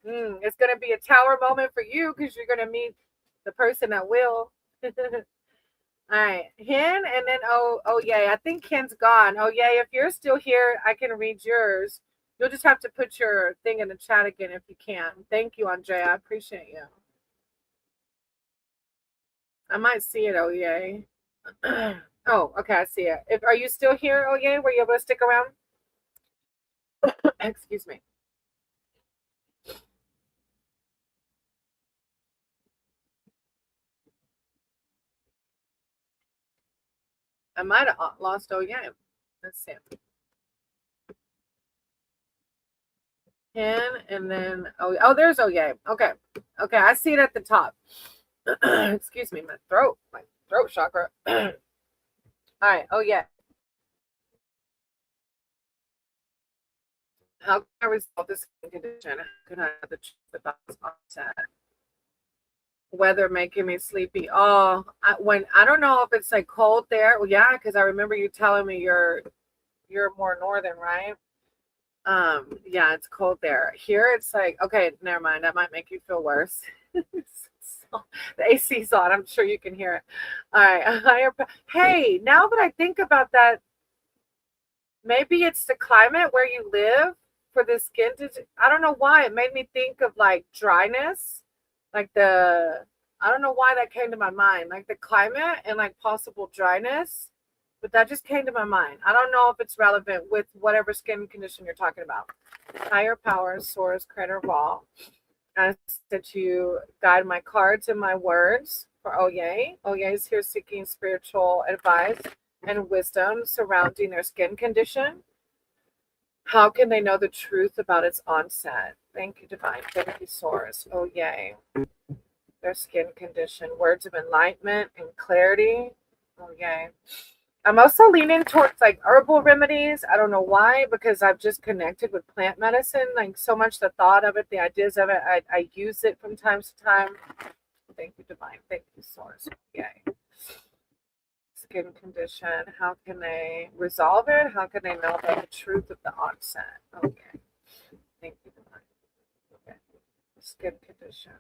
it's going to be a tower moment for you because you're going to meet the person that will. All right, Hin, and then oh yay. I think Hin's gone. Oh yay, if you're still here, I can read yours. You'll just have to put your thing in the chat again if you can. Thank you, Andrea. I appreciate you. I might see it. Oh yay. Oh, okay, I see it. Are you still here? Oh yay, were you able to stick around? Excuse me. I might have lost oh yay. Let's see. Hin and then oh there's oh yay. Okay, I see it at the top. Excuse me, my throat chakra. All right, oh yeah. How can I resolve this condition? Can I have the truth about this onset? Weather making me sleepy. Oh, I don't know if it's like cold there. Well, yeah, because I remember you telling me you're more northern, right? Yeah, it's cold there. Here it's like, okay, never mind. That might make you feel worse. So, the AC's on. I'm sure you can hear it. All right. Hey, now that I think about that, maybe it's the climate where you live for the skin to. I don't know why. It made me think of like dryness, like I don't know why that came to my mind, like the climate and like possible dryness. But that just came to my mind. I don't know if it's relevant with whatever skin condition you're talking about. Higher powers, source, creator of all. I said to guide my cards and my words for Oye. Oye is here seeking spiritual advice and wisdom surrounding their skin condition. How can they know the truth about its onset? Thank you, Divine. Thank you, Source. Oye. Their skin condition. Words of enlightenment and clarity. Oye. I'm also leaning towards like herbal remedies. I don't know why, because I've just connected with plant medicine. Like so much the thought of it, the ideas of it, I use it from time to time. Thank you, Divine. Thank you, Source. Okay. Skin condition. How can they resolve it? How can they know about the truth of the onset? Okay. Thank you, Divine. Okay. Skin condition.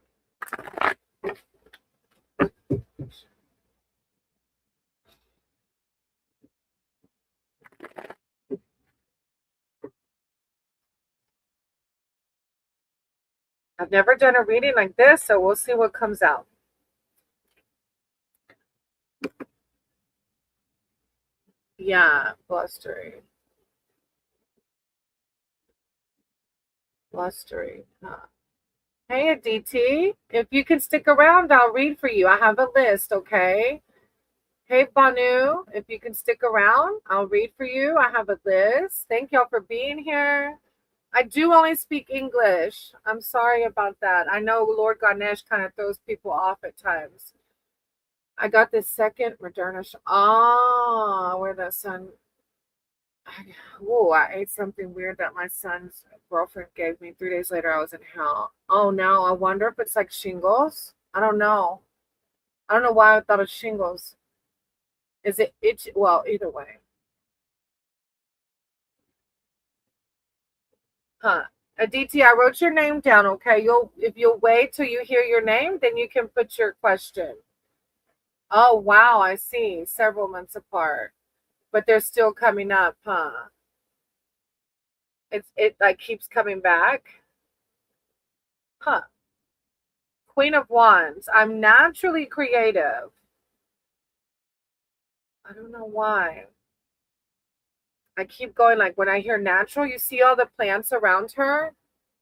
I've never done a reading like this, so we'll see what comes out. Yeah, blustery. Blustery. Huh. Hey, Aditi. If you can stick around, I'll read for you. I have a list, okay? Hey, Banu. If you can stick around, I'll read for you. I have a list. Thank y'all for being here. I do only speak English. I'm sorry about that. I know Lord Ganesh kind of throws people off at times. I got this second Moderna. Where the sun. Oh, I ate something weird that my son's girlfriend gave me. 3 days later, I was in hell. Oh, no. I wonder if it's like shingles. I don't know. I don't know why I thought of shingles. Is it itch? Well, either way. Huh. Aditi, I wrote your name down, okay? If you'll wait till you hear your name, then you can put your question. Oh, wow, I see. Several months apart. But they're still coming up, huh? It like keeps coming back. Huh. Queen of Wands. I'm naturally creative. I don't know why. I keep going like when I hear natural, you see all the plants around her.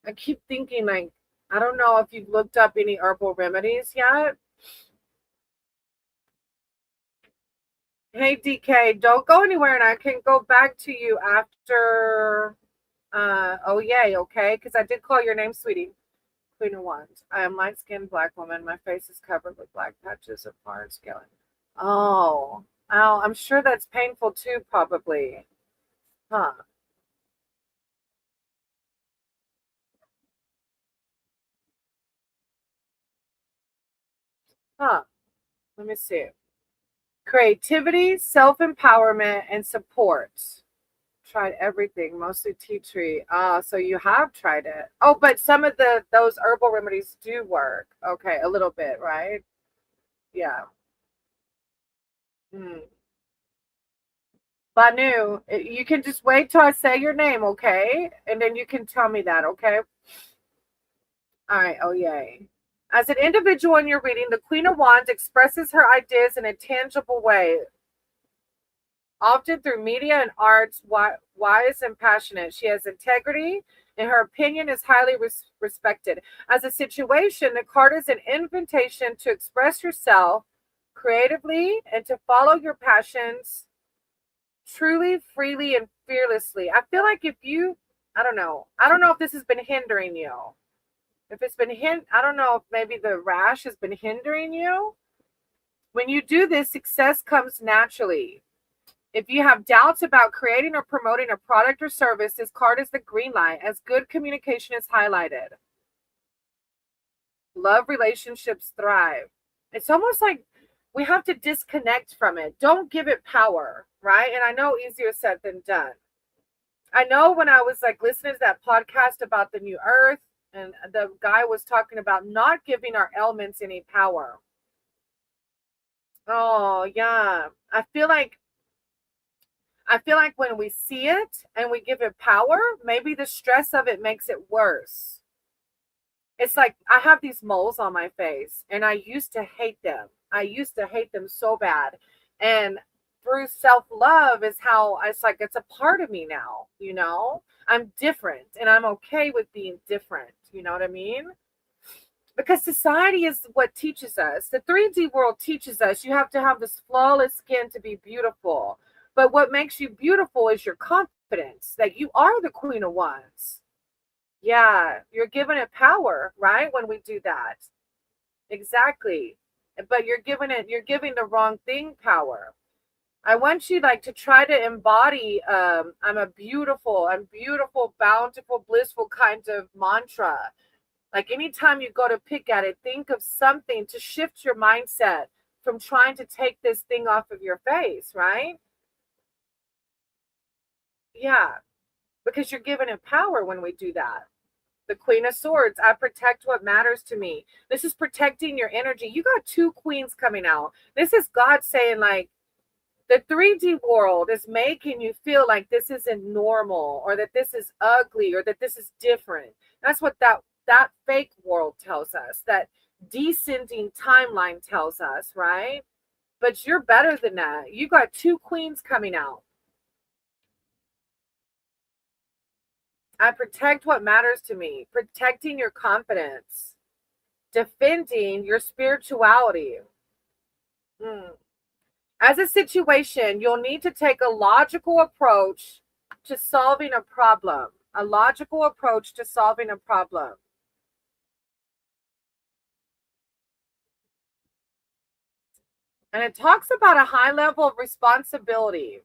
I keep thinking like I don't know if you've looked up any herbal remedies yet. Hey DK, don't go anywhere and I can go back to you after oh yay, okay? Because I did call your name, sweetie. Queen of Wands. I am light skinned black woman. My face is covered with black patches of hard skin. Oh. Oh, I'm sure that's painful too, probably. Huh. Huh. Let me see. Creativity, self-empowerment, and support. Tried everything, mostly tea tree. So you have tried it. Oh, but some of those herbal remedies do work. Okay, a little bit, right? Yeah. Hmm. Banu, you can just wait till I say your name, okay? And then you can tell me that, okay? All right. Oh, yay. As an individual in your reading, the Queen of Wands expresses her ideas in a tangible way, often through media and arts, wise and passionate. She has integrity, and her opinion is highly respected. As a situation, the card is an invitation to express yourself creatively and to follow your passions truly, freely, and fearlessly. I feel like I don't know. I don't know if this has been hindering you. If it's been I don't know if maybe the rash has been hindering you. When you do this, success comes naturally. If you have doubts about creating or promoting a product or service, this card is the green light as good communication is highlighted. Love relationships thrive. It's almost like we have to disconnect from it. Don't give it power, right? And I know easier said than done. I know when I was like listening to that podcast about the new earth, and the guy was talking about not giving our elements any power. Oh, yeah. I feel like when we see it and we give it power, maybe the stress of it makes it worse. It's like I have these moles on my face and I used to hate them. I used to hate them so bad. And through self-love is how it's like it's a part of me now, you know? I'm different and I'm okay with being different. You know what I mean? Because society is what teaches us. The 3D world teaches us you have to have this flawless skin to be beautiful. But what makes you beautiful is your confidence that you are the queen of wands. Yeah, you're giving it power, right? When we do that. Exactly. But you're giving the wrong thing power. I want you like to try to embody I'm beautiful, bountiful, blissful kind of mantra. Like anytime you go to pick at it, think of something to shift your mindset from trying to take this thing off of your face, right? Yeah, because you're giving it power when we do that. The Queen of Swords, I protect what matters to me. This is protecting your energy. You got two queens coming out. This is God saying, like, the 3D world is making you feel like this isn't normal or that this is ugly or that this is different. That's what that fake world tells us. That descending timeline tells us, right? But you're better than that. You got two queens coming out. I protect what matters to me, protecting your confidence, defending your spirituality. Mm. As a situation, you'll need to take a logical approach to solving a problem. A logical approach to solving a problem. And it talks about a high level of responsibility.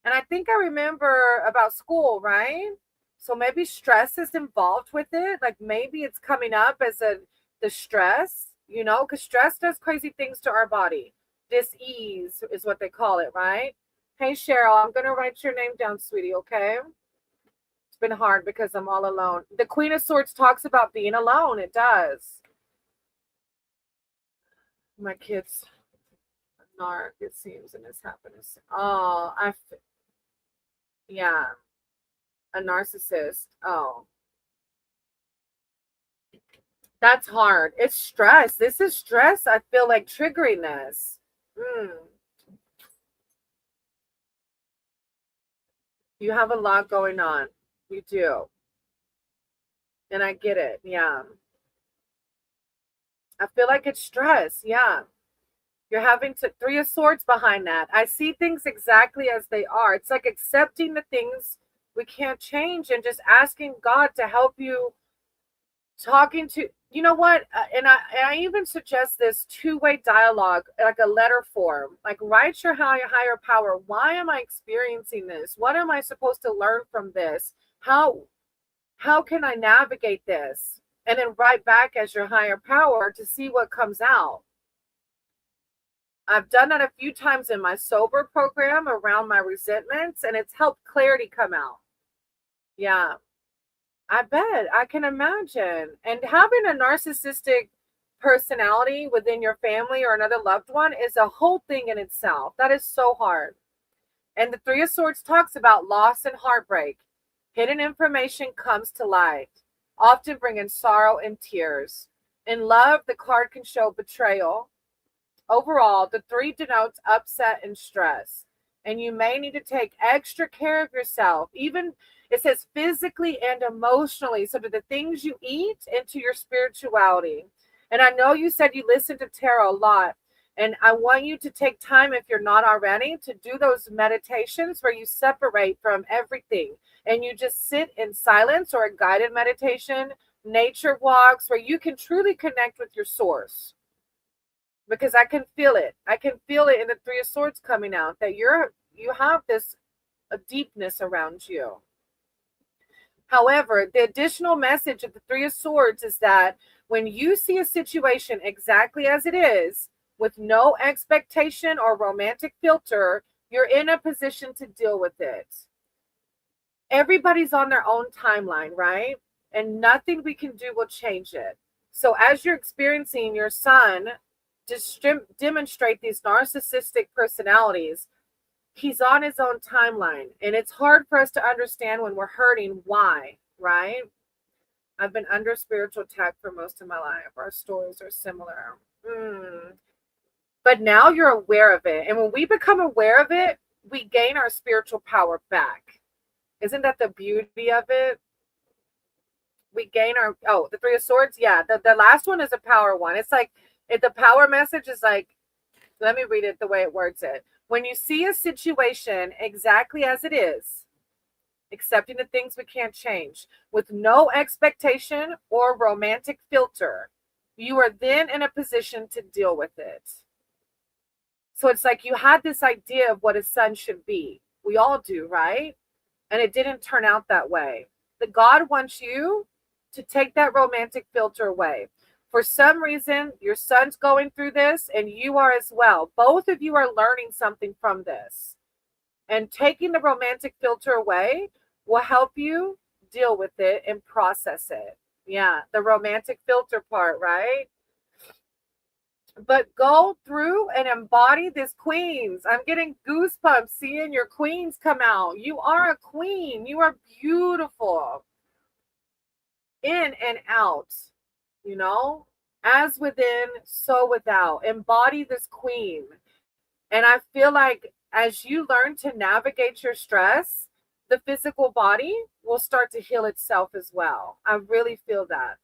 And I think I remember about school, right? So maybe stress is involved with it. Like maybe it's coming up as the stress, you know, because stress does crazy things to our body. Dis-ease is what they call it, right? Hey Cheryl, I'm gonna write your name down, sweetie, okay? It's been hard because I'm all alone. The Queen of Swords talks about being alone. It does. My kids narc, it seems, and it's happiness. Oh, yeah, a narcissist. Oh, that's hard. It's stress. This is stress. I feel like triggering this. Mm, you have a lot going on. You do. And I get it. Yeah. I feel like it's stress. Yeah. You're having to Three of Swords behind that. I see things exactly as they are. It's like accepting the things we can't change and just asking God to help you talking to you know what and I even suggest this two-way dialogue, like a letter form, like write your higher power, why am I experiencing this, what am I supposed to learn from this, how can I navigate this, and then write back as your higher power to see what comes out. I've done that a few times in my sober program around my resentments, and it's helped clarity come out. Yeah, I bet. I can imagine. And having a narcissistic personality within your family or another loved one is a whole thing in itself. That is so hard. And the Three of Swords talks about loss and heartbreak. Hidden information comes to light, often bringing sorrow and tears. In love, the card can show betrayal. Overall, the three denotes upset and stress. And you may need to take extra care of yourself, even it says physically and emotionally, so that the things you eat into your spirituality. And I know you said you listen to tarot a lot. And I want you to take time, if you're not already, to do those meditations where you separate from everything and you just sit in silence, or a guided meditation, nature walks, where you can truly connect with your source, because I can feel it. I can feel it in the Three of Swords coming out, that you have this a deepness around you. However, the additional message of the Three of Swords is that when you see a situation exactly as it is, with no expectation or romantic filter, you're in a position to deal with it. Everybody's on their own timeline, right? And nothing we can do will change it. So as you're experiencing your son just demonstrate these narcissistic personalities, he's on his own timeline. And it's hard for us to understand when we're hurting why, right? I've been under spiritual attack for most of my life. Our stories are similar. But now you're aware of it. And when we become aware of it, we gain our spiritual power back. Isn't that the beauty of it? We gain our, the Three of Swords. Yeah, the last one is a power one. It's like, if the power message is like, let me read it the way it words it. When you see a situation exactly as it is, accepting the things we can't change, with no expectation or romantic filter, you are then in a position to deal with it. So it's like you had this idea of what a son should be. We all do, right? And it didn't turn out that way. That God wants you to take that romantic filter away. For some reason, your son's going through this and you are as well. Both of you are learning something from this. And taking the romantic filter away will help you deal with it and process it. Yeah, the romantic filter part, right? But go through and embody this queens. I'm getting goosebumps seeing your queens come out. You are a queen. You are beautiful. In and out, you know, as within, so without. Embody this queen. And I feel like as you learn to navigate your stress, the physical body will start to heal itself as well. I really feel that.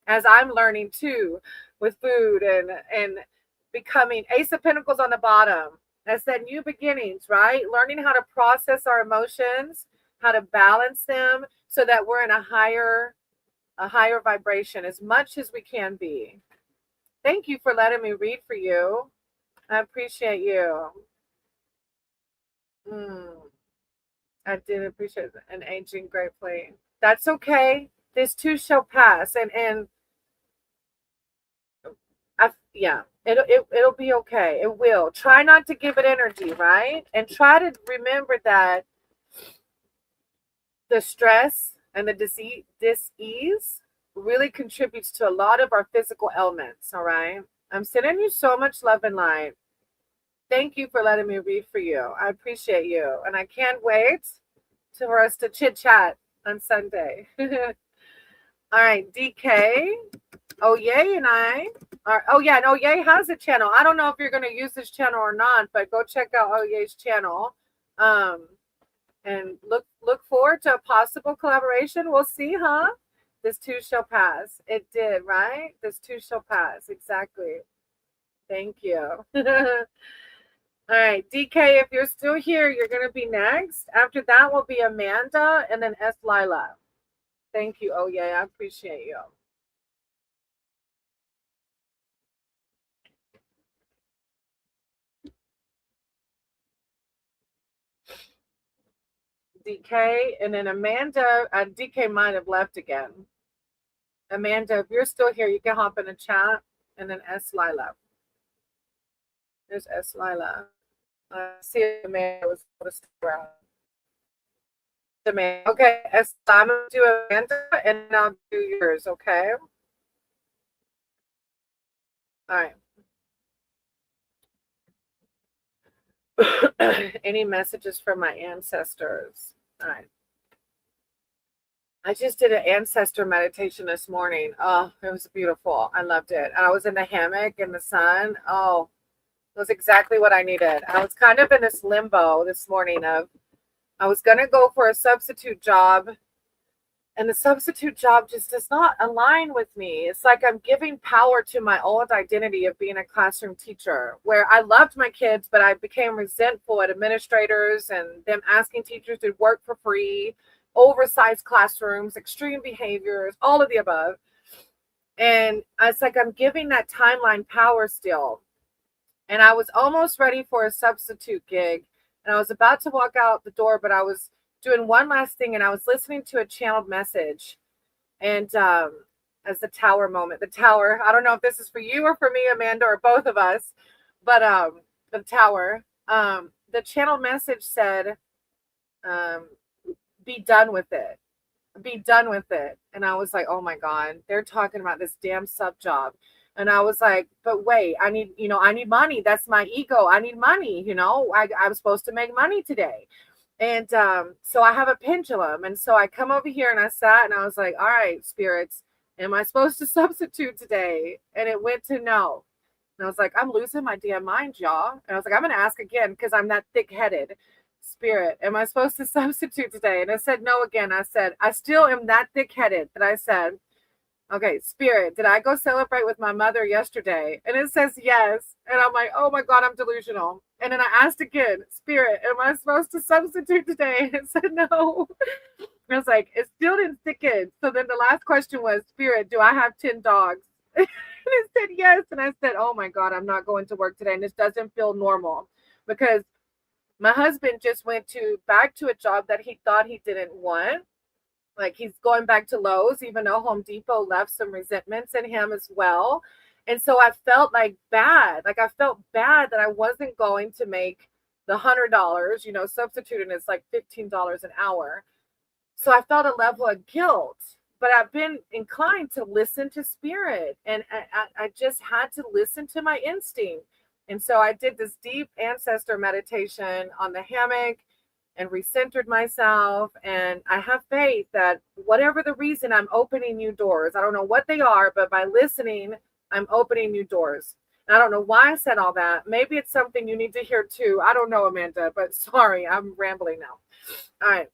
As I'm learning too, with food and becoming Ace of Pentacles on the bottom. I said new beginnings, right? Learning how to process our emotions, how to balance them so that we're in a higher vibration as much as we can be. Thank you for letting me read for you. I appreciate you. I did appreciate an aging greatly. That's okay. This too shall pass. And yeah, it'll be okay. It will. Try not to give it energy, right? And try to remember that the stress and the dis-ease really contributes to a lot of our physical ailments, all right? I'm sending you so much love and light. Thank you for letting me read for you. I appreciate you. And I can't wait for us to chit-chat on Sunday. All right, DK. Oh, yay, and I are, oh yeah, no, Yay has a channel. I don't know if you're going to use this channel or not, but go check out Oh Yay's channel. And look forward to a possible collaboration. We'll see, huh? This too shall pass. It did, right? This too shall pass. Exactly. Thank you. All right, DK, if you're still here, you're going to be next. After that will be Amanda and then S. Lila. Thank you. Oh, yeah, I appreciate you. DK, and then Amanda. DK might have left again. Amanda, if you're still here, you can hop in a chat, and then S. Lila. There's S. Lila. See if Amanda was able to stick around. Amanda. Okay, S. I'm going to do Amanda, and then I'll do yours, okay? All right. Any messages from my ancestors? All right. I just did an ancestor meditation this morning. Oh, it was beautiful. I loved it. And I was in the hammock in the sun. Oh, it was exactly what I needed. I was kind of in this limbo this morning of I was going to go for a substitute job, and the substitute job just does not align with me. It's like I'm giving power to my old identity of being a classroom teacher, where I loved my kids, but I became resentful at administrators and them asking teachers to work for free, oversized classrooms, extreme behaviors, all of the above. And it's like I'm giving that timeline power still. And I was almost ready for a substitute gig. And I was about to walk out the door, but I was doing one last thing, and I was listening to a channeled message. And as the tower moment, the tower, I don't know if this is for you or for me, Amanda, or both of us, but the tower, the channeled message said, be done with it. Be done with it. And I was like, oh my God, they're talking about this damn sub job. And I was like, but wait, I need money. That's my ego. I need money. I'm supposed to make money today. And so I have a pendulum. And so I come over here and I sat and I was like, all right, spirits, am I supposed to substitute today? And it went to no. And I was like, I'm losing my damn mind, y'all. And I was like, I'm going to ask again because I'm that thick-headed. Spirit, am I supposed to substitute today? And I said no again. I said, I still am that thick-headed that I said, okay, Spirit, did I go celebrate with my mother yesterday? And it says yes. And I'm like, oh my God, I'm delusional. And then I asked again, Spirit, am I supposed to substitute today? And it said no. I was like, it still didn't stick in. So then the last question was, Spirit, do I have 10 dogs? And it said yes. And I said, oh my God, I'm not going to work today. And this doesn't feel normal because my husband just went back to a job that he thought he didn't want. Like he's going back to Lowe's, even though Home Depot left some resentments in him as well. And so I felt like bad. Like I felt bad that I wasn't going to make the $100, substituting is like $15 an hour. So I felt a level of guilt, but I've been inclined to listen to spirit. And I just had to listen to my instinct. And so I did this deep ancestor meditation on the hammock and recentered myself. And I have faith that whatever the reason, I'm opening new doors. I don't know what they are, but by listening, I'm opening new doors. And I don't know why I said all that. Maybe it's something you need to hear too. I don't know, Amanda, but sorry, I'm rambling now. All right.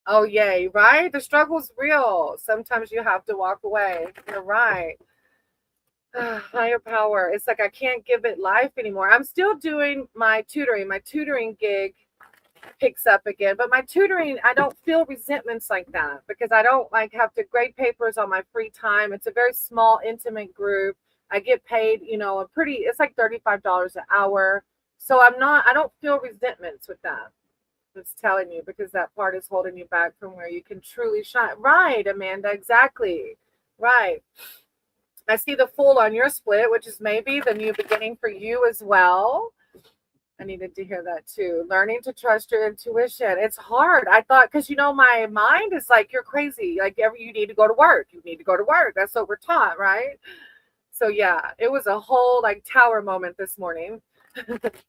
Oh, yay, right? The struggle's real. Sometimes you have to walk away. You're right. Higher power. It's like I can't give it life anymore. I'm still doing my tutoring. My tutoring gig picks up again, but my tutoring, I don't feel resentments like that because I don't have to grade papers on my free time. It's a very small, intimate group. I get paid, it's like $35 an hour. So I don't feel resentments with that. It's telling you because that part is holding you back from where you can truly shine. Right, Amanda, exactly. Right. I see the Fool on your split, which is maybe the new beginning for you as well. I needed to hear that too. Learning to trust your intuition. It's hard. I thought, because my mind is like, you're crazy. Like you need to go to work. You need to go to work. That's what we're taught, right? So yeah, it was a whole tower moment this morning.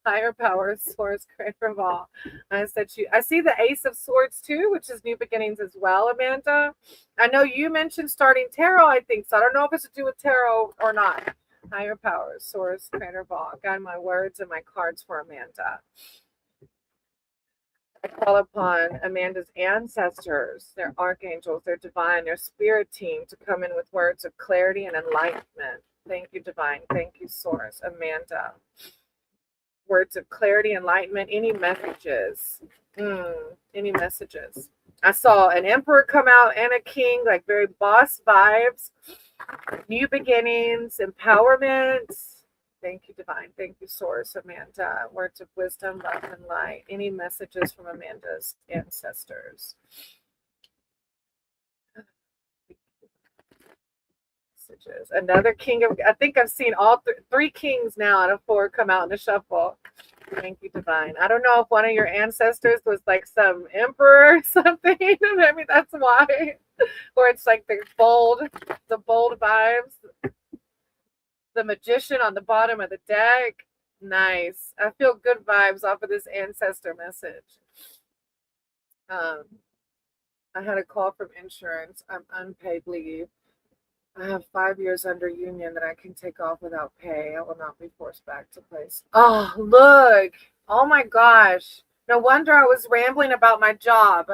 Higher power, source, creator of all. I see the Ace of Swords too, which is new beginnings as well, Amanda. I know you mentioned starting tarot, I think. So I don't know if it's to do with tarot or not. Higher power, source, creator of all. Guide my words and my cards for Amanda. I call upon Amanda's ancestors, their archangels, their divine, their spirit team to come in with words of clarity and enlightenment. Thank you, divine. Thank you, source. Amanda. Words of clarity, enlightenment, any messages. Any messages. I saw an emperor come out and a king, like very boss vibes. New beginnings, empowerment. Thank you, divine. Thank you, source. Amanda. Words of wisdom, love, and light. Any messages from Amanda's ancestors? Another king of, I think I've seen all three kings now out of four come out in the shuffle. Thank you, divine. I don't know if one of your ancestors was like some emperor or something. Maybe that's why. Or it's like the bold vibes. The magician on the bottom of the deck. Nice. I feel good vibes off of this ancestor message. I had a call from insurance. I'm unpaid leave. I have 5 years under union that I can take off without pay. I will not be forced back to place. Oh, look. Oh my gosh. No wonder I was rambling about my job.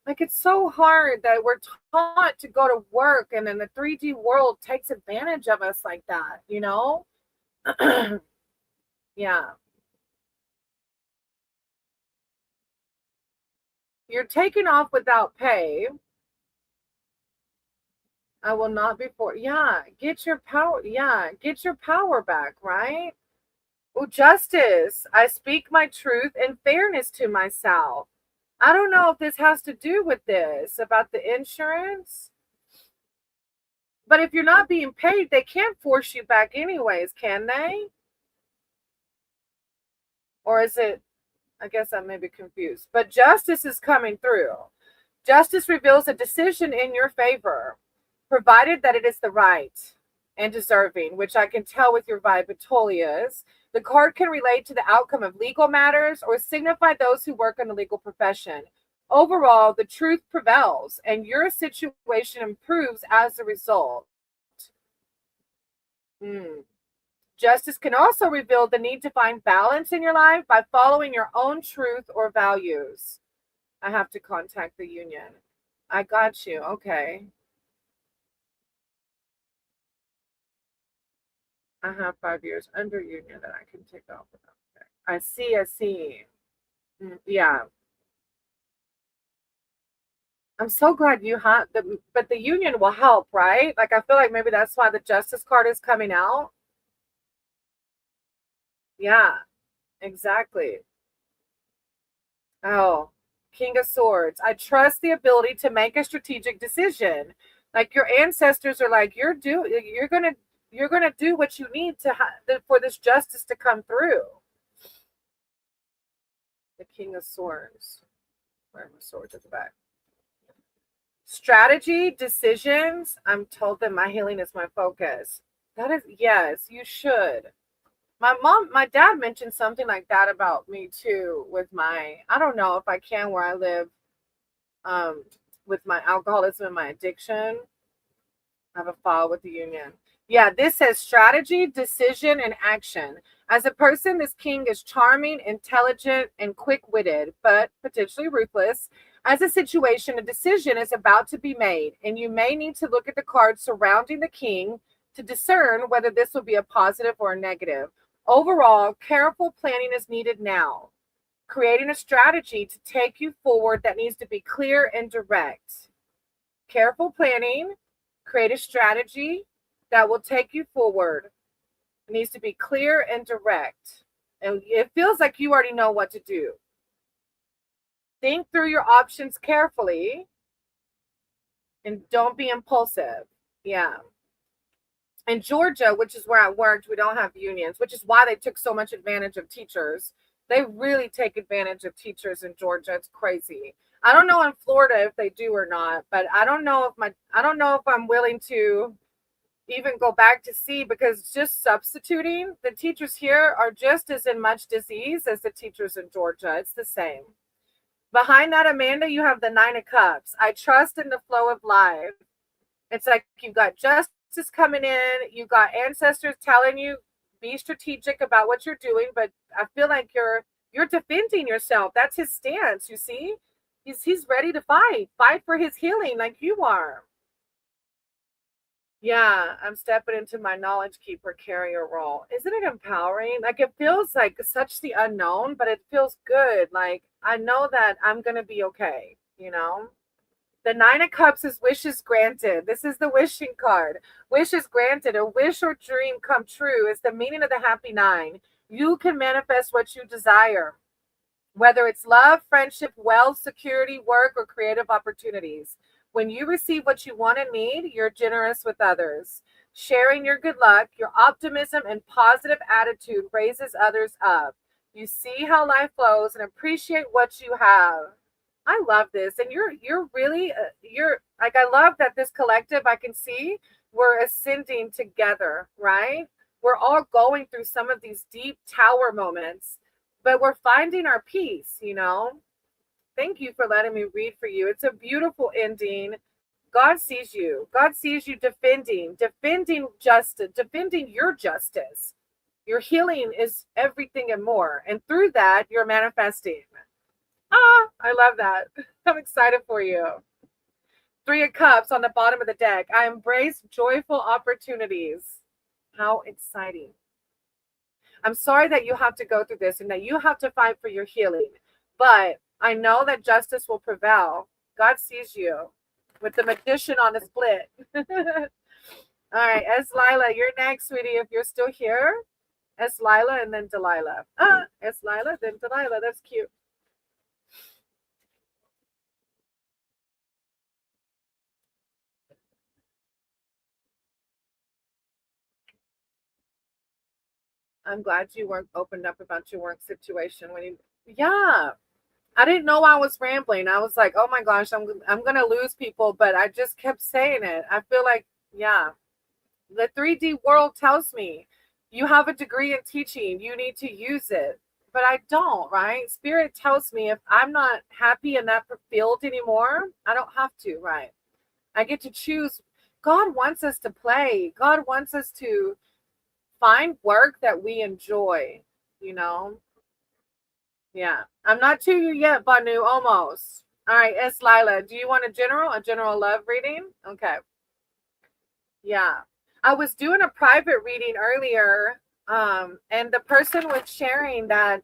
Like, it's so hard that we're taught to go to work and then the 3D world takes advantage of us like that, Yeah. You're taking off without pay. I will not be get your power. Yeah, get your power back, right? Oh, justice. I speak my truth and fairness to myself. I don't know if this has to do with this, about the insurance. But if you're not being paid, they can't force you back anyways, can they? Or is it I guess I may be confused. But justice is coming through. Justice reveals a decision in your favor, provided that it is the right and deserving, which I can tell with your vibe it totally is. The card can relate to the outcome of legal matters or signify those who work in the legal profession. Overall, the truth prevails and your situation improves as a result. Hmm. Justice can also reveal the need to find balance in your life by following your own truth or values. I have to contact the union. I got you. Okay. I have 5 years under union that I can take off. Okay. I see. I see. Yeah. I'm so glad you have but the union will help, right? Like, I feel like maybe that's why the justice card is coming out. Yeah, exactly. Oh, King of Swords. I trust the ability to make a strategic decision. Like, your ancestors are like, you're gonna do what you need for this justice to come through. The King of Swords. Where are my swords at the back? Strategy, decisions. I'm told that my healing is my focus. That is, yes, you should. My dad mentioned something like that about me too. I don't know if I can where I live, um, with my alcoholism and my addiction. I have a file with the union. Yeah, this says strategy, decision, and action. As a person, this king is charming, intelligent, and quick-witted, but potentially ruthless. As a situation, a decision is about to be made, and you may need to look at the cards surrounding the king to discern whether this will be a positive or a negative. Overall, careful planning is needed now. Creating a strategy to take you forward that needs to be clear and direct. Careful planning, create a strategy that will take you forward. It needs to be clear and direct. And it feels like you already know what to do. Think through your options carefully and don't be impulsive. Yeah. In Georgia, which is where I worked, we don't have unions, which is why they took so much advantage of teachers. They really take advantage of teachers in Georgia. It's crazy. I don't know in Florida if they do or not, but I don't know if I'm willing to even go back to see, because just substituting, the teachers here are just as in much disease as the teachers in Georgia. It's the same. Behind that, Amanda, you have the Nine of Cups. I trust in the flow of life. It's like you've got justice coming in, you've got ancestors telling you be strategic about what you're doing, but I feel like you're defending yourself. That's his stance, you see? He's ready to fight for his healing like you are. Yeah, I'm stepping into my knowledge keeper carrier role. Isn't it empowering? Like, it feels like such the unknown, but it feels good. Like, I know that I'm going to be okay, you know? The Nine of Cups is wishes granted. This is the wishing card. Wishes granted. A wish or dream come true is the meaning of the happy nine. You can manifest what you desire, whether it's love, friendship, wealth, security, work, or creative opportunities. When you receive what you want and need, you're generous with others. Sharing your good luck, your optimism, and positive attitude raises others up. You see how life flows and appreciate what you have. I love this, and you're really you're like, I love that this collective, I can see we're ascending together, right? We're all going through some of these deep tower moments, but we're finding our peace, you know? Thank you for letting me read for you. It's a beautiful ending. God sees you. God sees you defending justice, defending your justice. Your healing is everything and more. And through that, you're manifesting. Ah, I love that. I'm excited for you. Three of Cups on the bottom of the deck. I embrace joyful opportunities. How exciting. I'm sorry that you have to go through this and that you have to fight for your healing, but I know that justice will prevail. God sees you with the magician on a split. All right, Es Lila, you're next, sweetie, if you're still here. Es Lila and then Delilah. Es Lila, then Delilah. That's cute. I'm glad you weren't opened up about your work situation when Yeah. I didn't know I was rambling. I was like, oh my gosh, I'm gonna lose people, but I just kept saying it. I feel like, yeah, the 3D world tells me you have a degree in teaching, you need to use it. But I don't, right? Spirit tells me if I'm not happy in that field anymore, I don't have to, right? I get to choose. God wants us to play. God wants us to find work that we enjoy, you know? Yeah. I'm not to you yet, Banu, almost. All right, S. Lila, do you want a general love reading? Okay. Yeah. I was doing a private reading earlier, and the person was sharing that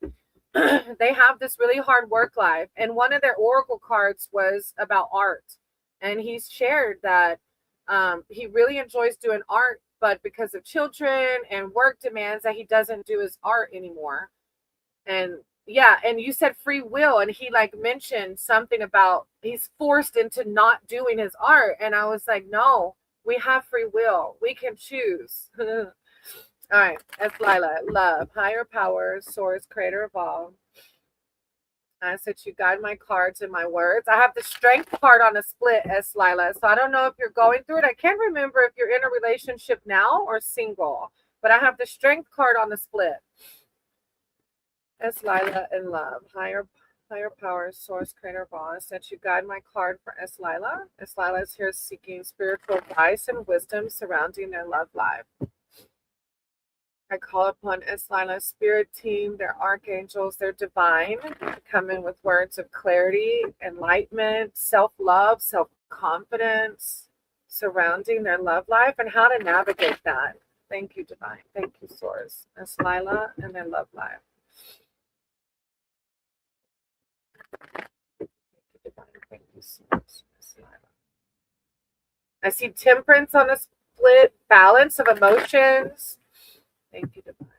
they have this really hard work life, and one of their oracle cards was about art. And he's shared that he really enjoys doing art, but because of children and work demands that he doesn't do his art anymore. And yeah, and you said free will, and he like mentioned something about he's forced into not doing his art. And I was like, no, we have free will. We can choose. All right, that's Lila. Love, higher power, source, creator of all. I said you guide my cards and my words. I have the strength card on a split, S. Lila. So I don't know if you're going through it. I can't remember if you're in a relationship now or single, but I have the strength card on the split. As Lila in love, higher power, source, creator, boss, that you guide my card for S. Lila. S. Lila is here seeking spiritual advice and wisdom surrounding their love life. I call upon S. Lila's spirit team, their archangels, their divine, to come in with words of clarity, enlightenment, self-love, self-confidence surrounding their love life and how to navigate that. Thank you, divine. Thank you, source. S. Lila and their love life. Thank you so much. I see temperance on a split, balance of emotions. Thank you, divine.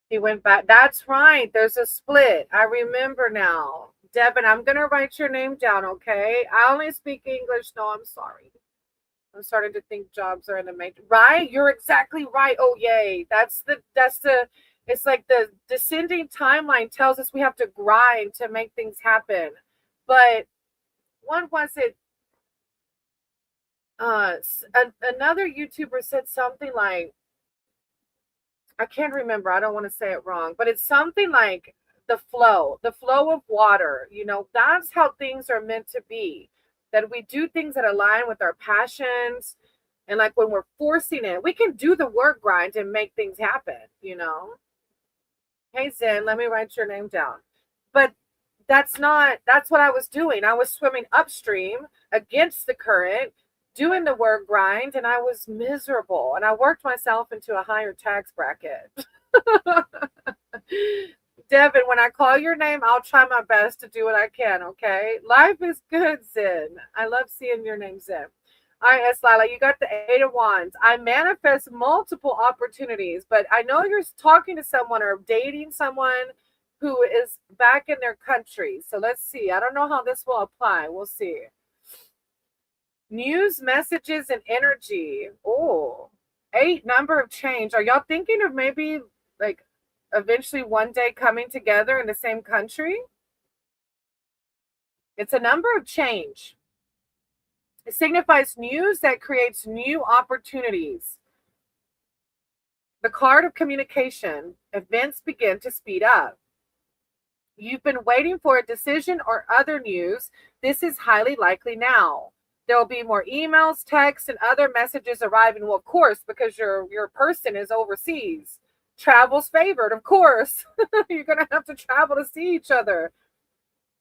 He went back. That's right. There's a split. I remember now. Devin, I'm going to write your name down, okay? I only speak English. No, I'm sorry. I'm starting to think jobs are in the matrix. Right? You're exactly right. Oh, yay. It's like the descending timeline tells us we have to grind to make things happen. But one was it, another YouTuber said something like, I can't remember. I don't want to say it wrong, but it's something like the flow of water. That's how things are meant to be. That we do things that align with our passions. And like when we're forcing it, we can do the work grind and make things happen. Hey, Zen, let me write your name down. But that's what I was doing. I was swimming upstream against the current, doing the work grind, and I was miserable. And I worked myself into a higher tax bracket. Devin, when I call your name, I'll try my best to do what I can, okay? Life is good, Zen. I love seeing your name, Zen. All right, S. Lila, you got the 8 of Wands. I manifest multiple opportunities, but I know you're talking to someone or dating someone who is back in their country. So let's see. I don't know how this will apply. We'll see. News, messages, and energy. Oh, 8, number of change. Are y'all thinking of maybe like eventually one day coming together in the same country? It's a number of change. It signifies news that creates new opportunities. The card of communication. Events begin to speed up. You've been waiting for a decision or other news. This is highly likely now. There will be more emails, texts, and other messages arriving. Well, of course, because your person is overseas. Travel's favored, of course. You're going to have to travel to see each other.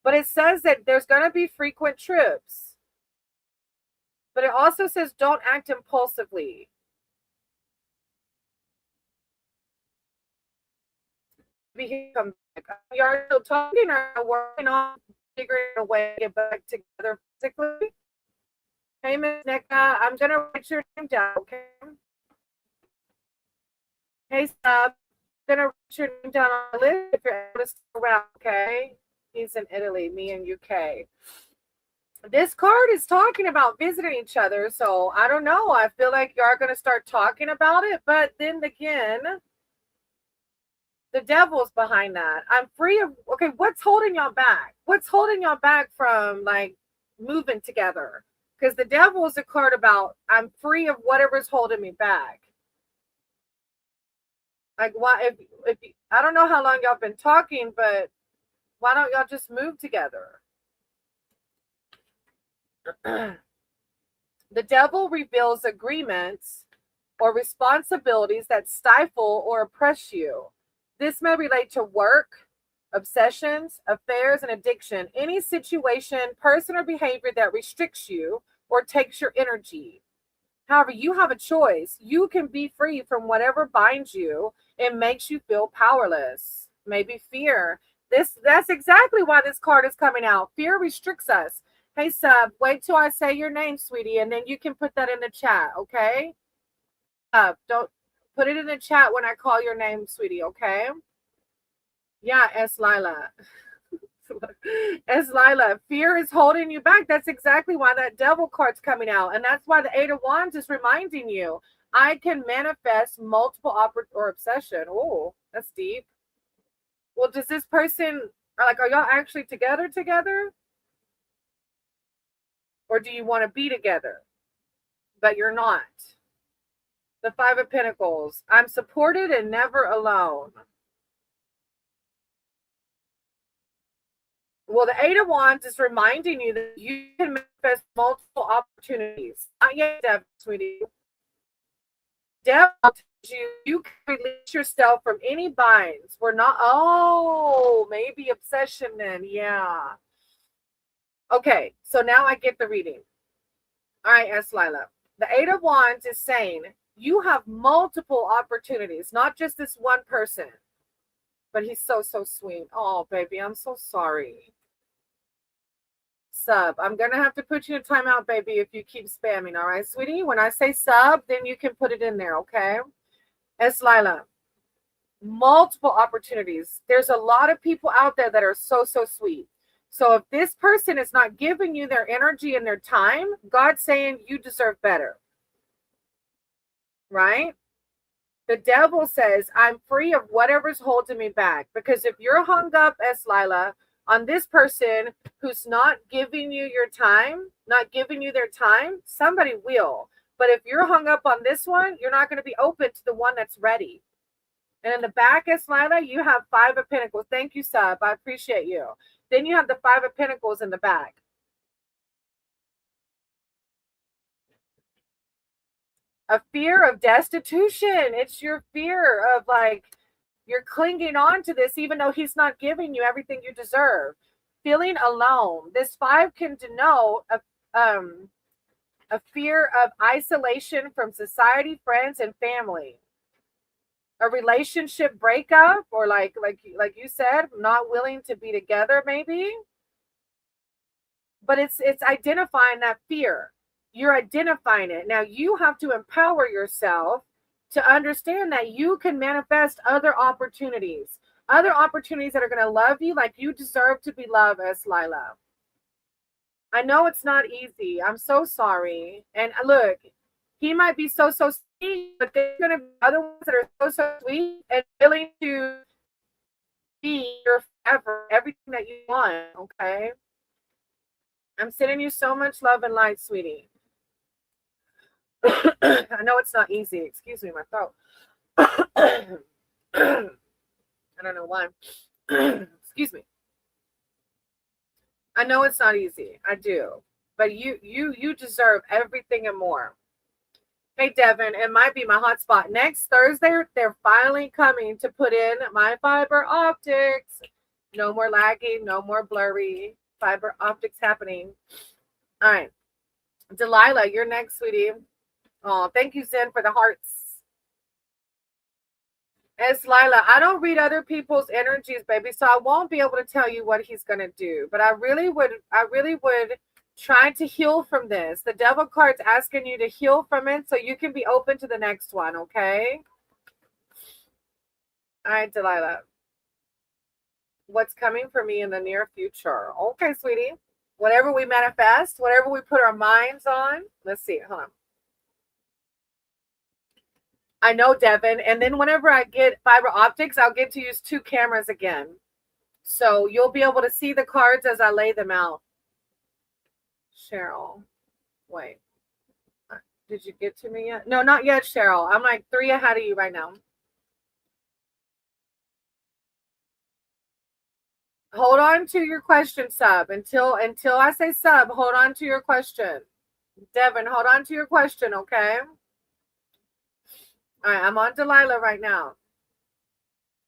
But it says that there's going to be frequent trips. But it also says don't act impulsively. Maybe come back. You're still talking or working on figuring a way to get back together physically. Hey, Miss Nika, I'm going to write your name down, okay? Hey, Sub, I'm going to write your name down on the list if you're able to stick around, okay? He's in Italy, me in UK. This card is talking about visiting each other. So I don't know. I feel like you are going to start talking about it. But then again, the devil's behind that. I'm free of, okay, what's holding y'all back? What's holding y'all back from like moving together? Because the devil is a card about I'm free of whatever's holding me back. Like, why, if I don't know how long y'all been talking, but why don't y'all just move together? The devil reveals agreements or responsibilities that stifle or oppress you. This may relate to work, obsessions, affairs, and addiction. Any situation, person, or behavior that restricts you or takes your energy. However, you have a choice. You can be free from whatever binds you and makes you feel powerless. Maybe fear. That's exactly why this card is coming out. Fear restricts us. Hey sub, wait till I say your name, sweetie, and then you can put that in the chat, okay? Don't put it in the chat when I call your name, sweetie, okay? Yeah, S. Lila. As Lila, fear is holding you back. That's exactly why that devil card's coming out. And that's why the Eight of Wands is reminding you, I can manifest multiple or obsession. Oh, that's deep. Well, does this person, are y'all actually together? Or do you want to be together? But you're not. The Five of Pentacles. I'm supported and never alone. Well, the Eight of Wands is reminding you that you can manifest multiple opportunities. Not yet, Deb, sweetie. Deb tells you can release yourself from any binds. We're not, maybe obsession then. Yeah. Okay, so now I get the reading. All right, S. Lila. The Eight of Wands is saying you have multiple opportunities, not just this one person. But he's so sweet. Oh, baby, I'm so sorry. Sub. I'm going to have to put you in timeout, baby, if you keep spamming. All right, sweetie? When I say sub, then you can put it in there, okay? Es Lila. Multiple opportunities. There's a lot of people out there that are so sweet. So if this person is not giving you their energy and their time, God's saying you deserve better. Right? The devil says, I'm free of whatever's holding me back. Because if you're hung up, Es Lila, on this person who's not giving you your time, not giving you their time, somebody will. But if you're hung up on this one, you're not going to be open to the one that's ready. And in the back, Es Lila, you have Five of Pentacles. Thank you, Sub. I appreciate you. Then you have the Five of Pentacles in the back. A fear of destitution. It's your fear of like, you're clinging on to this even though he's not giving you everything you deserve. Feeling alone. This five can denote a fear of isolation from society, friends, and family. A relationship breakup, or like you said, not willing to be together, maybe. But it's identifying that fear. You're identifying it. Now you have to empower yourself to understand that you can manifest other opportunities that are going to love you like you deserve to be loved, as Lila. I know it's not easy. I'm so sorry. And look, he might be so sweet, but there's going to be other ones that are so sweet and willing to be your forever, everything that you want, okay? I'm sending you so much love and light, sweetie. I know it's not easy. Excuse me, my throat. I don't know why. Excuse me. I know it's not easy. I do. But you deserve everything and more. Hey, Devin, it might be my hotspot. Next Thursday, they're finally coming to put in my fiber optics. No more lagging, no more blurry. Fiber optics happening. All right. Delilah, you're next, sweetie. Oh, thank you, Zen, for the hearts. It's Lila. I don't read other people's energies, baby, so I won't be able to tell you what he's gonna do. But I really would try to heal from this. The devil card's asking you to heal from it so you can be open to the next one, okay? All right, Delilah. What's coming for me in the near future? Okay, sweetie. Whatever we manifest, whatever we put our minds on. Let's see. Hold on. I know, Devin. And then whenever I get fiber optics, I'll get to use 2 cameras again. So you'll be able to see the cards as I lay them out. Cheryl. Wait. Did you get to me yet? No, not yet, Cheryl. I'm like 3 ahead of you right now. Hold on to your question, sub. Until I say sub, hold on to your question. Devin, hold on to your question, okay? All right, I'm on Delilah right now.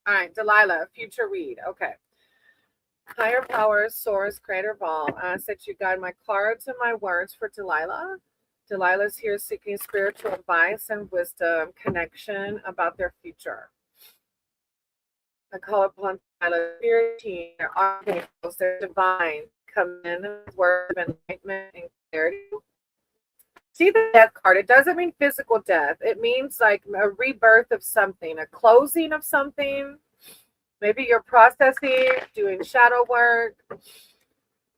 All right, Delilah, future read. Okay. Higher powers, source, creator of all. I ask that you guide my cards and my words for Delilah. Delilah's here seeking spiritual advice and wisdom, connection about their future. I call upon Delilah's spirit team, their archangels, their divine, come in with words of enlightenment and clarity. See the death card. It doesn't mean physical death. It means like a rebirth of something, a closing of something. Maybe you're processing, doing shadow work,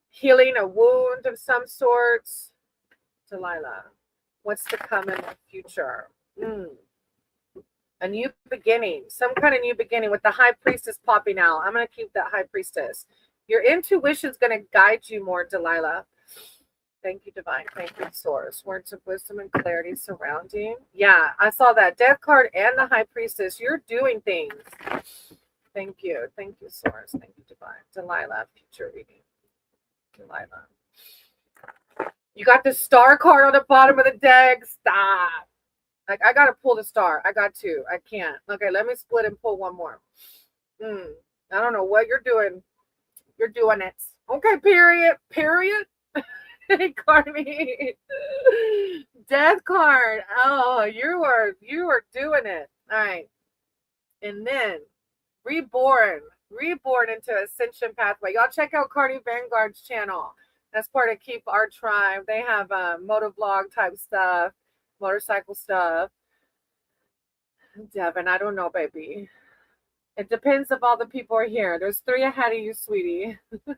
healing a wound of some sorts. Delilah, what's to come in the future? A new beginning, some kind of new beginning with the high priestess popping out. I'm going to keep that high priestess. Your intuition is going to guide you more, Delilah. Thank you, divine. Thank you, source. Words of wisdom and clarity surrounding. Yeah, I saw that death card and the high priestess. You're doing things. Thank you. Thank you, source. Thank you, divine. Delilah, future reading. Delilah. You got the star card on the bottom of the deck. Stop. Like, I got to pull the star. I got to. I can't. Okay, let me split and pull one more. I don't know what you're doing. You're doing it. Okay, period. Period. Carmi. Death card. Oh, you are doing it. All right. And then reborn into ascension pathway. Y'all check out Cardi Vanguard's channel. That's part of Keep Our Tribe. They have motovlog type stuff, motorcycle stuff. Devin, I don't know, baby. It depends if all the people are here. There's 3 ahead of you, sweetie. All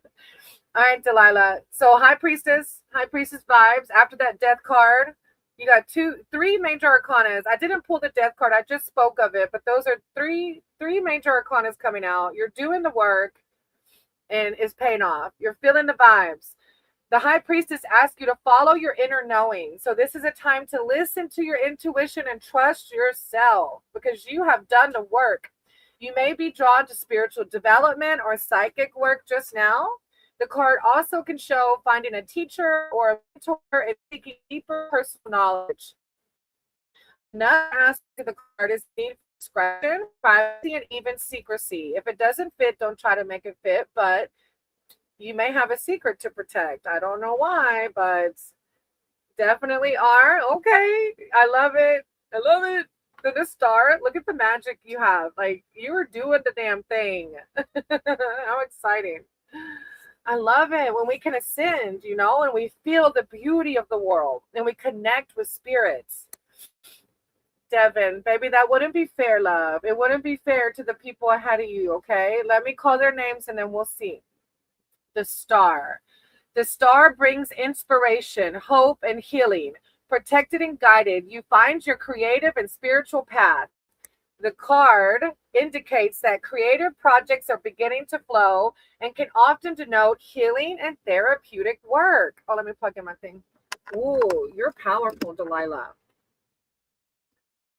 right, Delilah. So high priestess vibes. After that death card, you got 3 major arcanas. I didn't pull the death card. I just spoke of it, but those are three major arcanas coming out. You're doing the work and it's paying off. You're feeling the vibes. The high priestess asks you to follow your inner knowing. So this is a time to listen to your intuition and trust yourself because you have done the work. You may be drawn to spiritual development or psychic work just now. The card also can show finding a teacher or a mentor and seeking deeper personal knowledge. Another aspect of the card is need for discretion, privacy, and even secrecy. If it doesn't fit, don't try to make it fit, but you may have a secret to protect. I don't know why, but definitely are. Okay, I love it. I love it. So the star, look at the magic you have. Like, you are doing the damn thing. How exciting. I love it when we can ascend, and we feel the beauty of the world and we connect with spirits. Devin, baby, that wouldn't be fair, love. It wouldn't be fair to the people ahead of you, okay? Let me call their names and then we'll see. The star. The star brings inspiration, hope, and healing. Protected and guided, you find your creative and spiritual path. The card indicates that creative projects are beginning to flow and can often denote healing and therapeutic work. Oh, let me plug in my thing. Ooh, you're powerful, Delilah.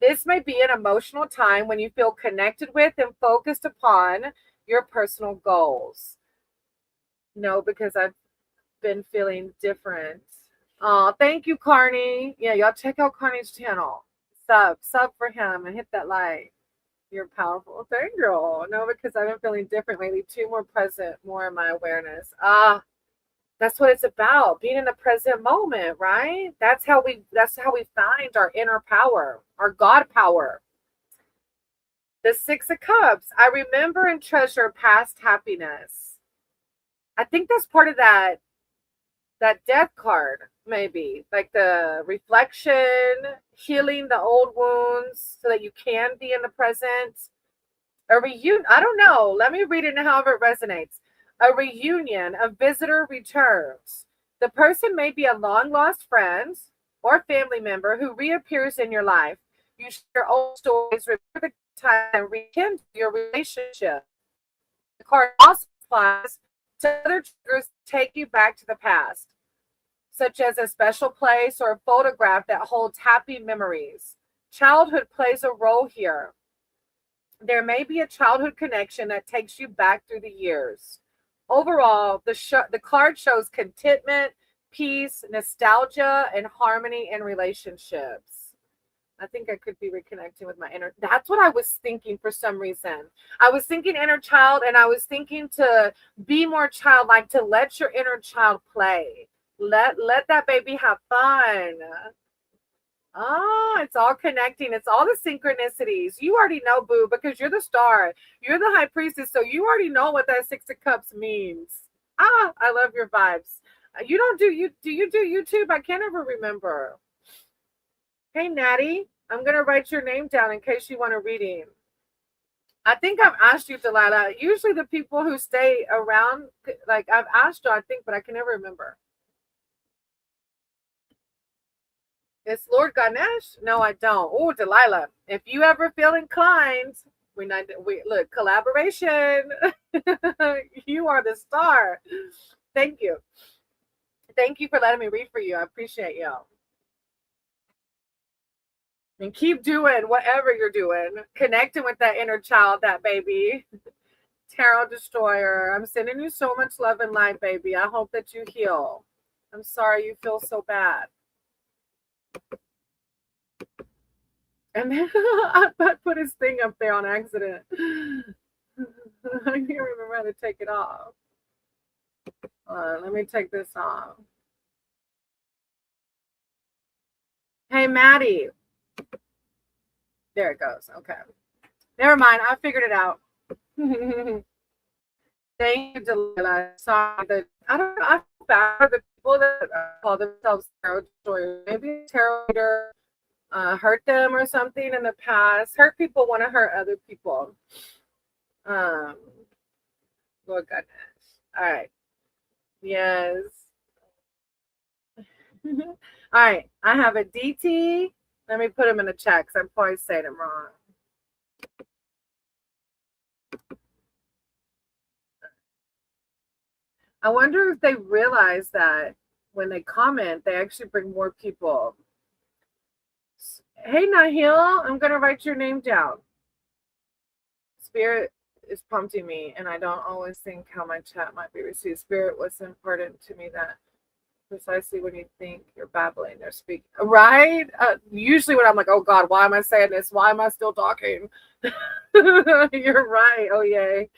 This may be an emotional time when you feel connected with and focused upon your personal goals. No, because I've been feeling different. Oh, thank you, Carney. Yeah, y'all check out Carney's channel. Sub for him and hit that like. You're powerful. Thank you. No, because I've been feeling different lately. Too more present, more in my awareness. That's what it's about. Being in the present moment, right? That's how we find our inner power, our God power. The 6 of Cups. I remember and treasure past happiness. I think that's part of that death card, maybe. Like the reflection, healing the old wounds so that you can be in the present. A reunion. I don't know. Let me read it however it resonates. A reunion, a visitor returns. The person may be a long lost friend or family member who reappears in your life. You share old stories, remember the time, and rekindle your relationship. The card also applies to other triggers that take you back to the past, such as a special place or a photograph that holds happy memories. Childhood plays a role here. There may be a childhood connection that takes you back through the years. Overall, the card shows contentment, peace, nostalgia, and harmony in relationships. I think I could be reconnecting with my inner. That's what I was thinking for some reason. I was thinking inner child, and I was thinking to be more childlike, to let your inner child play. Let that baby have fun. Oh, it's all connecting. It's all the synchronicities. You already know, boo, because you're the star. You're the high priestess, so you already know what that Six of Cups means. Ah, I love your vibes. You don't do you do you do YouTube? I can't ever remember. Hey, Natty, I'm gonna write your name down in case you want a reading. I think I've asked you, Delilah. Usually the people who stay around, like I've asked you, I think, but I can never remember. It's Lord Ganesh? No, I don't. Oh, Delilah, if you ever feel inclined, we look, collaboration. You are the star. Thank you. Thank you for letting me read for you. I appreciate you. And keep doing whatever you're doing. Connecting with that inner child, that baby. Tarot Destroyer. I'm sending you so much love and light, baby. I hope that you heal. I'm sorry you feel so bad. And then I put his thing up there on accident. I can't remember how to take it off. Let me take this off. Hey, Maddie. There it goes. Okay. Never mind. I figured it out. Thank you, Delilah. Sorry that I don't know. I feel bad for the people that call themselves tarot destroyers. Maybe a tarot reader hurt them or something in the past. Hurt people want to hurt other people. Lord goodness. All right. Yes. All right. I have a DT. Let me put him in the chat because I'm probably saying him wrong. I wonder if they realize that when they comment, they actually bring more people. Hey, Nahil, I'm going to write your name down. Spirit is prompting me, and I don't always think how my chat might be received. Spirit was important to me that precisely when you think you're babbling, they're speaking. Right? Usually when I'm like, oh, God, why am I saying this? Why am I still talking? You're right. Oh, yay.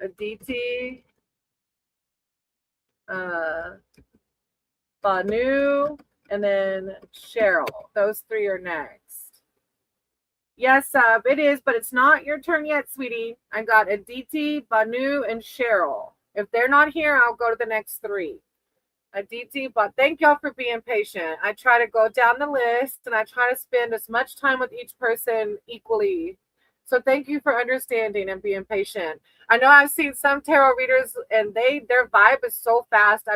Aditi, Banu, and then Cheryl. Those three are next. Yes, it is, but it's not your turn yet, sweetie. I got Aditi, Banu, and Cheryl. If they're not here, I'll go to the next three. Aditi, but thank y'all for being patient. I try to go down the list, and I try to spend as much time with each person equally. So thank you for understanding and being patient. I know I've seen some tarot readers, and their vibe is so fast.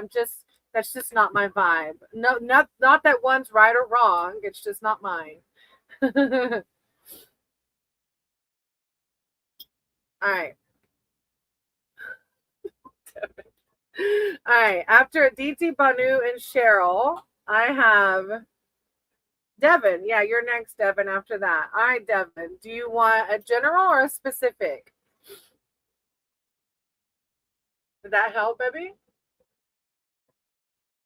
That's just not my vibe. No, not that one's right or wrong. It's just not mine. All right. All right. After Aditi, Banu, and Cheryl, I have Devin. Yeah, you're next, Devin, after that. All right, Devin. Do you want a general or a specific? Did that help, baby?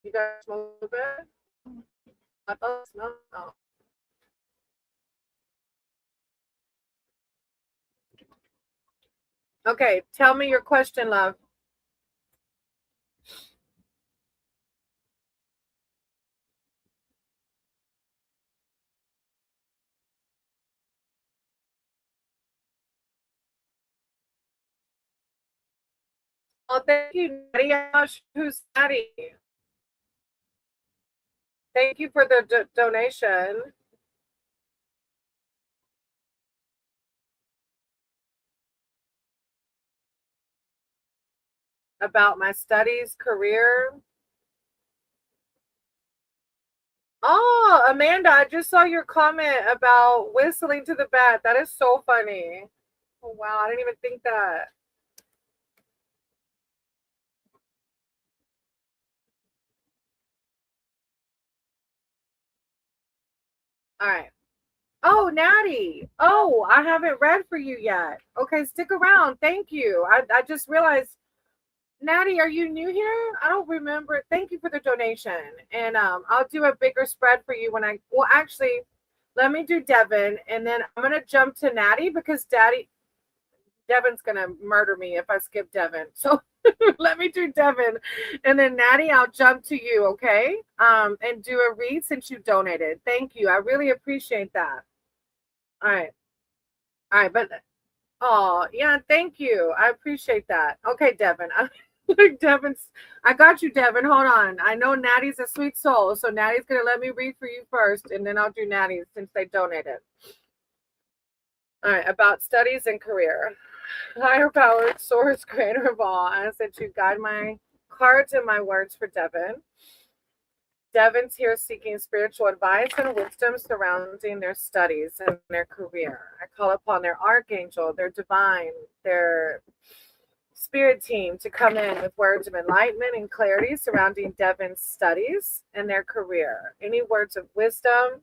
You guys smoke a bit? I thought it smelled. Oh. Okay, tell me your question, love. Oh, thank you, Natty. Who's Natty? Thank you for the donation. About my studies, career. Oh, Amanda, I just saw your comment about whistling to the bat. That is so funny. Oh, wow, I didn't even think that. All right. Oh, Natty. Oh, I haven't read for you yet. Okay, stick around. Thank you. I just realized, Natty, are you new here? I don't remember. Thank you for the donation. And I'll do a bigger spread for you when well, actually, let me do Devin, and then I'm gonna jump to Natty because Devin's gonna murder me if I skip Devin. So let me do Devin, and then Natty, I'll jump to you, okay? And do a read since you donated. Thank you. I really appreciate that. All right, all right, but oh yeah, thank you. I appreciate that. Okay, Devin. Devin's. I got you, Devin. Hold on. I know Natty's a sweet soul, so Natty's gonna let me read for you first, and then I'll do Natty's since they donated. All right, about studies and career. Higher powered source, creator of all. I said to guide my cards and my words for Devin. Devin's here seeking spiritual advice and wisdom surrounding their studies and their career. I call upon their archangel, their divine, their spirit team to come in with words of enlightenment and clarity surrounding Devin's studies and their career. Any words of wisdom?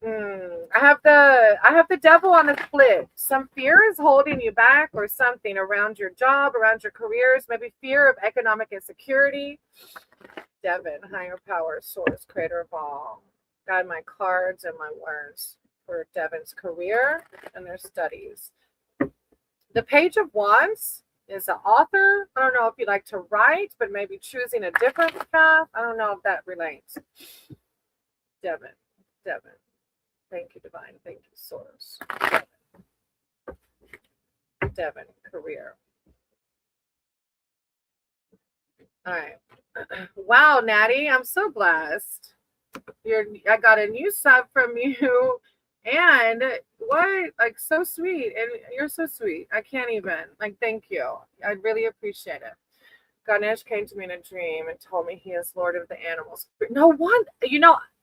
I have the devil on the split. Some fear is holding you back or something around your job, around your careers, maybe fear of economic insecurity. Devin, higher power, source, creator of all. Guide my cards and my words for Devin's career and their studies. The Page of Wands is an author. I don't know if you like to write, but maybe choosing a different path. I don't know if that relates. Devin. Thank you, Divine. Thank you, Source. Devin, career. All right. Wow, Natty, I'm so blessed. I got a new sub from you, and what? Like, so sweet, and you're so sweet. I can't even. Like, thank you. I really appreciate it. Ganesh came to me in a dream and told me he is Lord of the Animals. No one,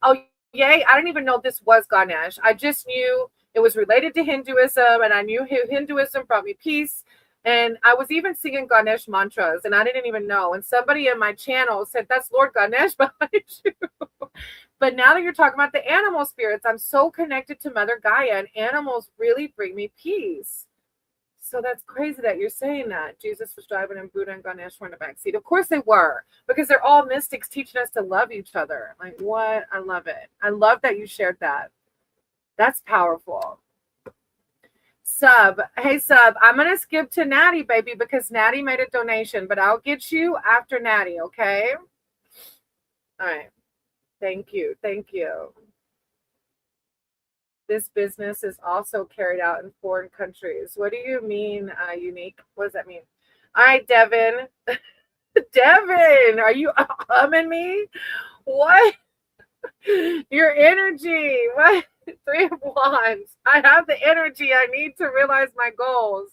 oh, yay. I didn't even know this was Ganesh. I just knew it was related to Hinduism, and I knew Hinduism brought me peace. And I was even singing Ganesh mantras, and I didn't even know. And somebody in my channel said, that's Lord Ganesh behind you. But now that you're talking about the animal spirits, I'm so connected to Mother Gaia, and animals really bring me peace. So that's crazy that you're saying that. Jesus was driving and Buddha and Ganesh were in the backseat. Of course they were, because they're all mystics teaching us to love each other. Like, what? I love it. I love that you shared that. That's powerful. Sub. Hey, Sub. I'm going to skip to Natty, baby, because Natty made a donation, but I'll get you after Natty, okay? All right. Thank you. Thank you. This business is also carried out in foreign countries. What do you mean, unique? What does that mean? All right, Devin. Devin, are you humming me? What? Your energy. What? 3 of Wands. I have the energy I need to realize my goals.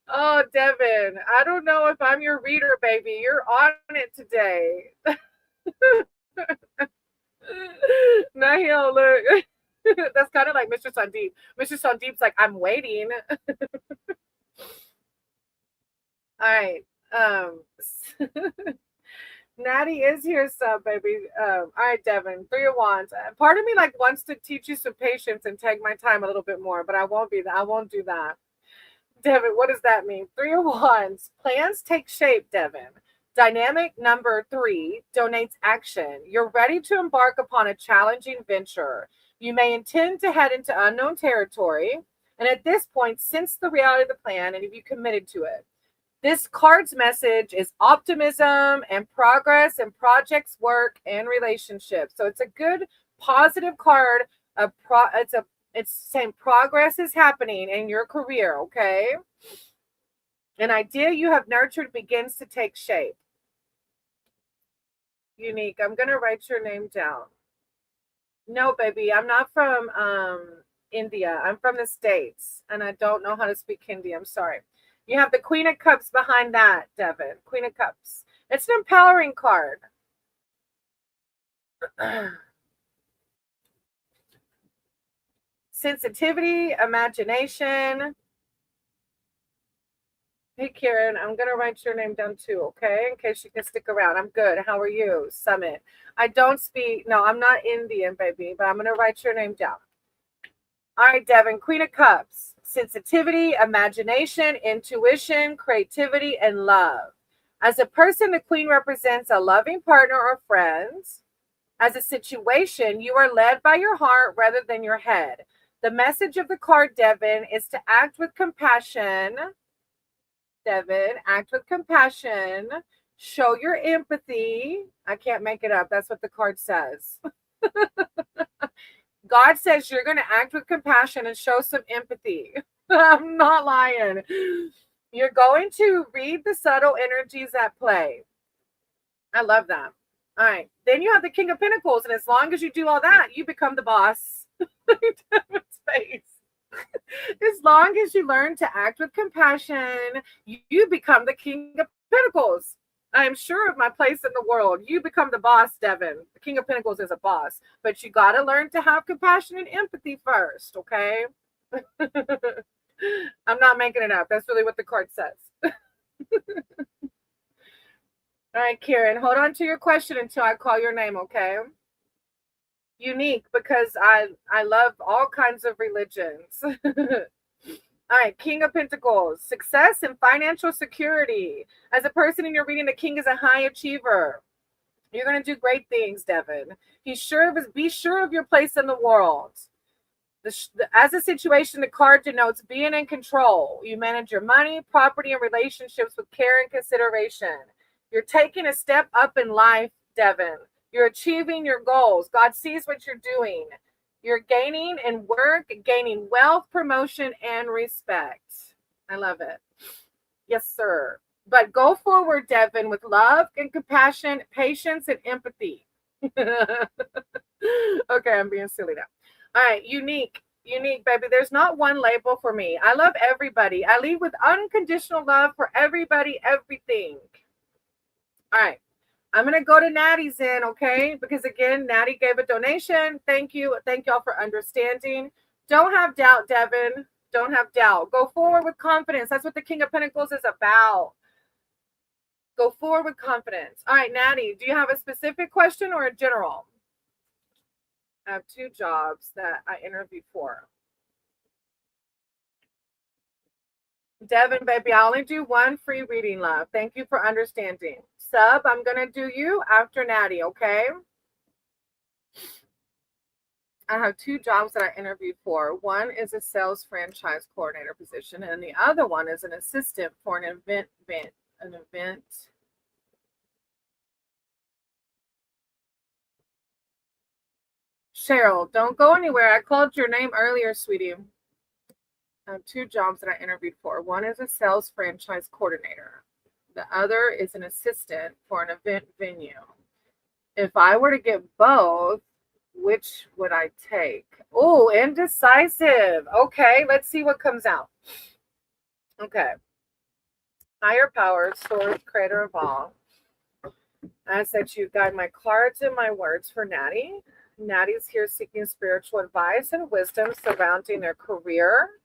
Oh, Devin, I don't know if I'm your reader, baby. You're on it today. Nahil, look. That's kind of like Mr. Sandeep. Mr. Sandeep's like, I'm waiting. All right. Natty is here, sub baby. All right, Devin, 3 of Wands. Part of me like wants to teach you some patience and take my time a little bit more, but I won't be that. I won't do that. Devin, what does that mean? 3 of Wands. Plans take shape, Devin. Dynamic number 3 donates action. You're ready to embark upon a challenging venture. You may intend to head into unknown territory. And at this point, sense the reality of the plan and if you committed to it. This card's message is optimism and progress and projects, work, and relationships. So it's a good, positive card. It's saying progress is happening in your career, okay? An idea you have nurtured begins to take shape. Unique. I'm going to write your name down. No, baby, I'm not from India. I'm from the States, and I don't know how to speak Hindi. I'm sorry. You have the Queen of Cups behind that, Devin. Queen of Cups. It's an empowering card. Sensitivity, imagination. Hey, Karen, I'm going to write your name down too, okay? In case you can stick around. I'm good. How are you? Summit. I don't speak. No, I'm not Indian, baby, but I'm going to write your name down. All right, Devin, Queen of Cups. Sensitivity, imagination, intuition, creativity, and love. As a person, the Queen represents a loving partner or friend. As a situation, you are led by your heart rather than your head. The message of the card, Devin, is to act with compassion. Devin, act with compassion. Show your empathy. I can't make it up. That's what the card says. God says you're going to act with compassion and show some empathy. I'm not lying. You're going to read the subtle energies at play. I love that. All right. Then you have the King of Pentacles. And as long as you do all that, you become the boss. Space. As long as you learn to act with compassion, you become the King of Pentacles. I am sure of my place in the world. You become the boss, Devin. The King of Pentacles is a boss. But you got to learn to have compassion and empathy first, okay? I'm not making it up. That's really what the card says. All right, Karen, hold on to your question until I call your name, okay? Unique, because I love all kinds of religions. All right, King of Pentacles, success and financial security. As a person in your reading, the King is a high achiever. You're going to do great things, Devin. Be sure of your place in the world. As a situation, the card denotes being in control. You manage your money, property, and relationships with care and consideration. You're taking a step up in life, Devin. You're achieving your goals. God sees what you're doing. You're gaining in work, gaining wealth, promotion, and respect. I love it. Yes, sir. But go forward, Devin, with love and compassion, patience, and empathy. Okay, I'm being silly now. All right, unique, baby. There's not one label for me. I love everybody. I lead with unconditional love for everybody, everything. All right. I'm going to go to Natty's in, okay? Because again, Natty gave a donation. Thank you. Thank y'all for understanding. Don't have doubt, Devin. Don't have doubt. Go forward with confidence. That's what the King of Pentacles is about. Go forward with confidence. All right, Natty, do you have a specific question or a general? I have 2 jobs that I interviewed for. Devin, baby, I only do 1 free reading, love. Thank you for understanding. Sub, I'm going to do you after Natty, okay? I have 2 jobs that I interviewed for. One is a sales franchise coordinator position, and the other one is an assistant for an event. Cheryl, don't go anywhere. I called your name earlier, sweetie. I have 2 jobs that I interviewed for. One is a sales franchise coordinator. The other is an assistant for an event venue. If I were to get both, which would I take? Oh, indecisive. Okay, let's see what comes out. Okay. Higher power, source, creator of all. I said you guide my cards and my words for Natty. Natty's here seeking spiritual advice and wisdom surrounding their career.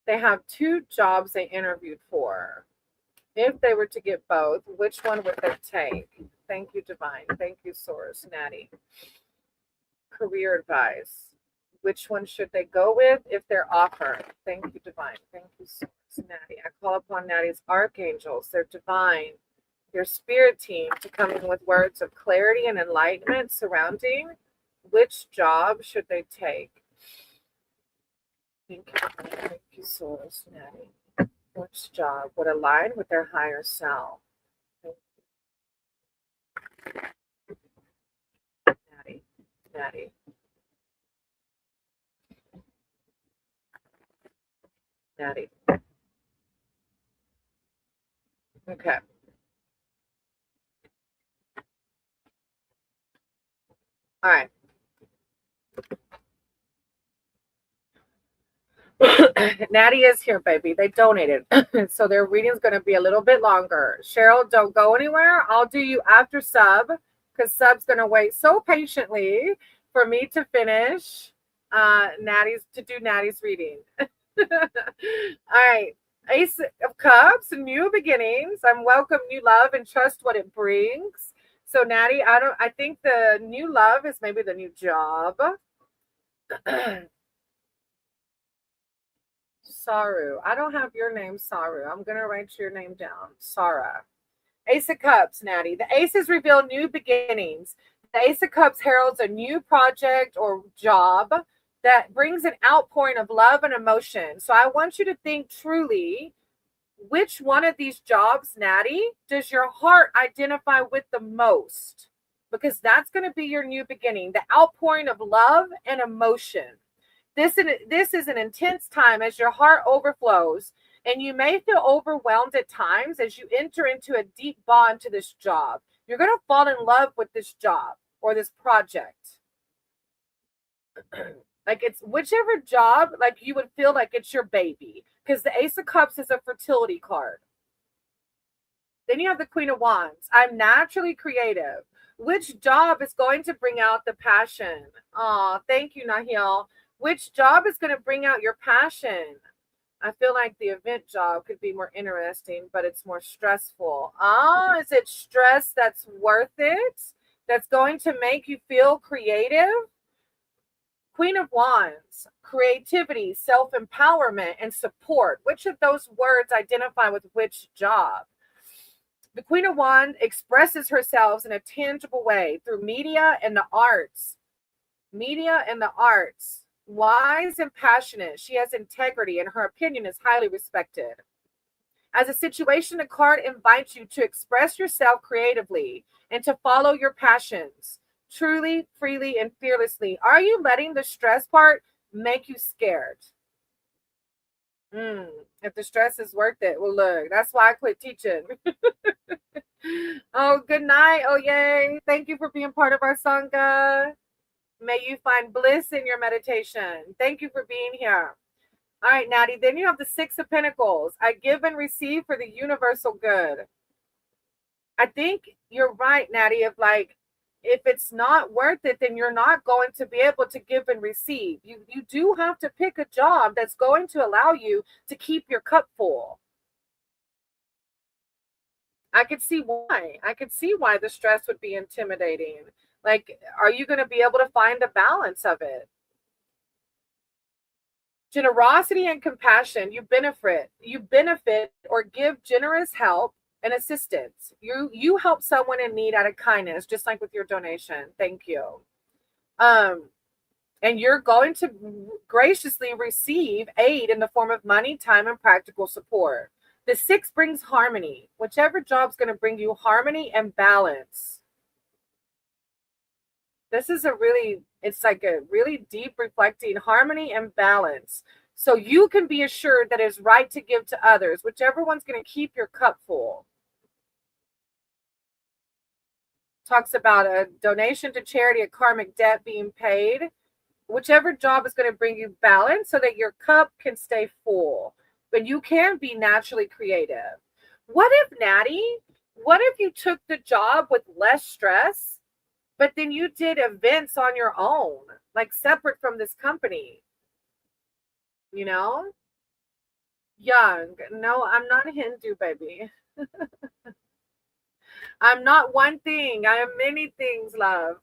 They have 2 jobs they interviewed for. If they were to get both, which one would they take? Thank you, Divine. Thank you, Source. Natty. Career advice. Which one should they go with if they're offered? Thank you, Divine. Thank you, Source. Natty. I call upon Natty's archangels, their divine, their spirit team to come in with words of clarity and enlightenment surrounding which job should they take. Thank you, Source. Natty. Which job would align with their higher self? Natty. Okay. All right. Natty is here, baby. They donated. So their reading is going to be a little bit longer. Cheryl, don't go anywhere. I'll do you after sub because sub's going to wait so patiently for me to finish Natty's reading. All right. Ace of Cups, new beginnings. I'm welcome new love and trust what it brings. So Natty, I think the new love is maybe the new job. Saru. I don't have your name, Saru. I'm going to write your name down. Sarah. Ace of Cups, Natty. The aces reveal new beginnings. The Ace of Cups heralds a new project or job that brings an outpouring of love and emotion. So I want you to think truly, which one of these jobs, Natty, does your heart identify with the most? Because that's going to be your new beginning. The outpouring of love and emotion. This is an intense time as your heart overflows, and you may feel overwhelmed at times as you enter into a deep bond to this job. You're going to fall in love with this job or this project. Like it's whichever job, like you would feel like it's your baby, because the Ace of Cups is a fertility card. Then you have the Queen of Wands. I'm naturally creative. Which job is going to bring out the passion? Oh, thank you, Nahil. Which job is going to bring out your passion? I feel like the event job could be more interesting, but it's more stressful. Oh, is it stress that's worth it? That's going to make you feel creative? Queen of Wands, creativity, self-empowerment, and support. Which of those words identify with which job? The Queen of Wands expresses herself in a tangible way through media and the arts. Media and the arts. Wise and passionate. She has integrity and her opinion is highly respected. As a situation, the card invites you to express yourself creatively and to follow your passions truly, freely, and fearlessly. Are you letting the stress part make you scared? If the stress is worth it. Well, look, that's why I quit teaching. Oh, good night. Oh, yay. Thank you for being part of our Sangha. May you find bliss in your meditation. Thank you for being here. All right, Natty. Then you have the Six of Pentacles. I give and receive for the universal good. I think you're right, Natty, of like, if it's not worth it, then you're not going to be able to give and receive. You do have to pick a job that's going to allow you to keep your cup full. I could see why. I could see why the stress would be intimidating. Like, are you going to be able to find the balance of it? Generosity and compassion. You benefit or give generous help and assistance. You help someone in need out of kindness, just like with your donation. Thank you. And you're going to graciously receive aid in the form of money, time, and practical support. The Six brings harmony. Whichever job's going to bring you harmony and balance. This is it's like a really deep reflecting harmony and balance. So you can be assured that it's right to give to others, whichever one's going to keep your cup full. Talks about a donation to charity, a karmic debt being paid. Whichever job is going to bring you balance so that your cup can stay full. But you can be naturally creative. What if, Natty, what if you took the job with less stress, but then you did events on your own, like separate from this company? You know? Young. No, I'm not a Hindu, baby. I'm not one thing. I am many things, love.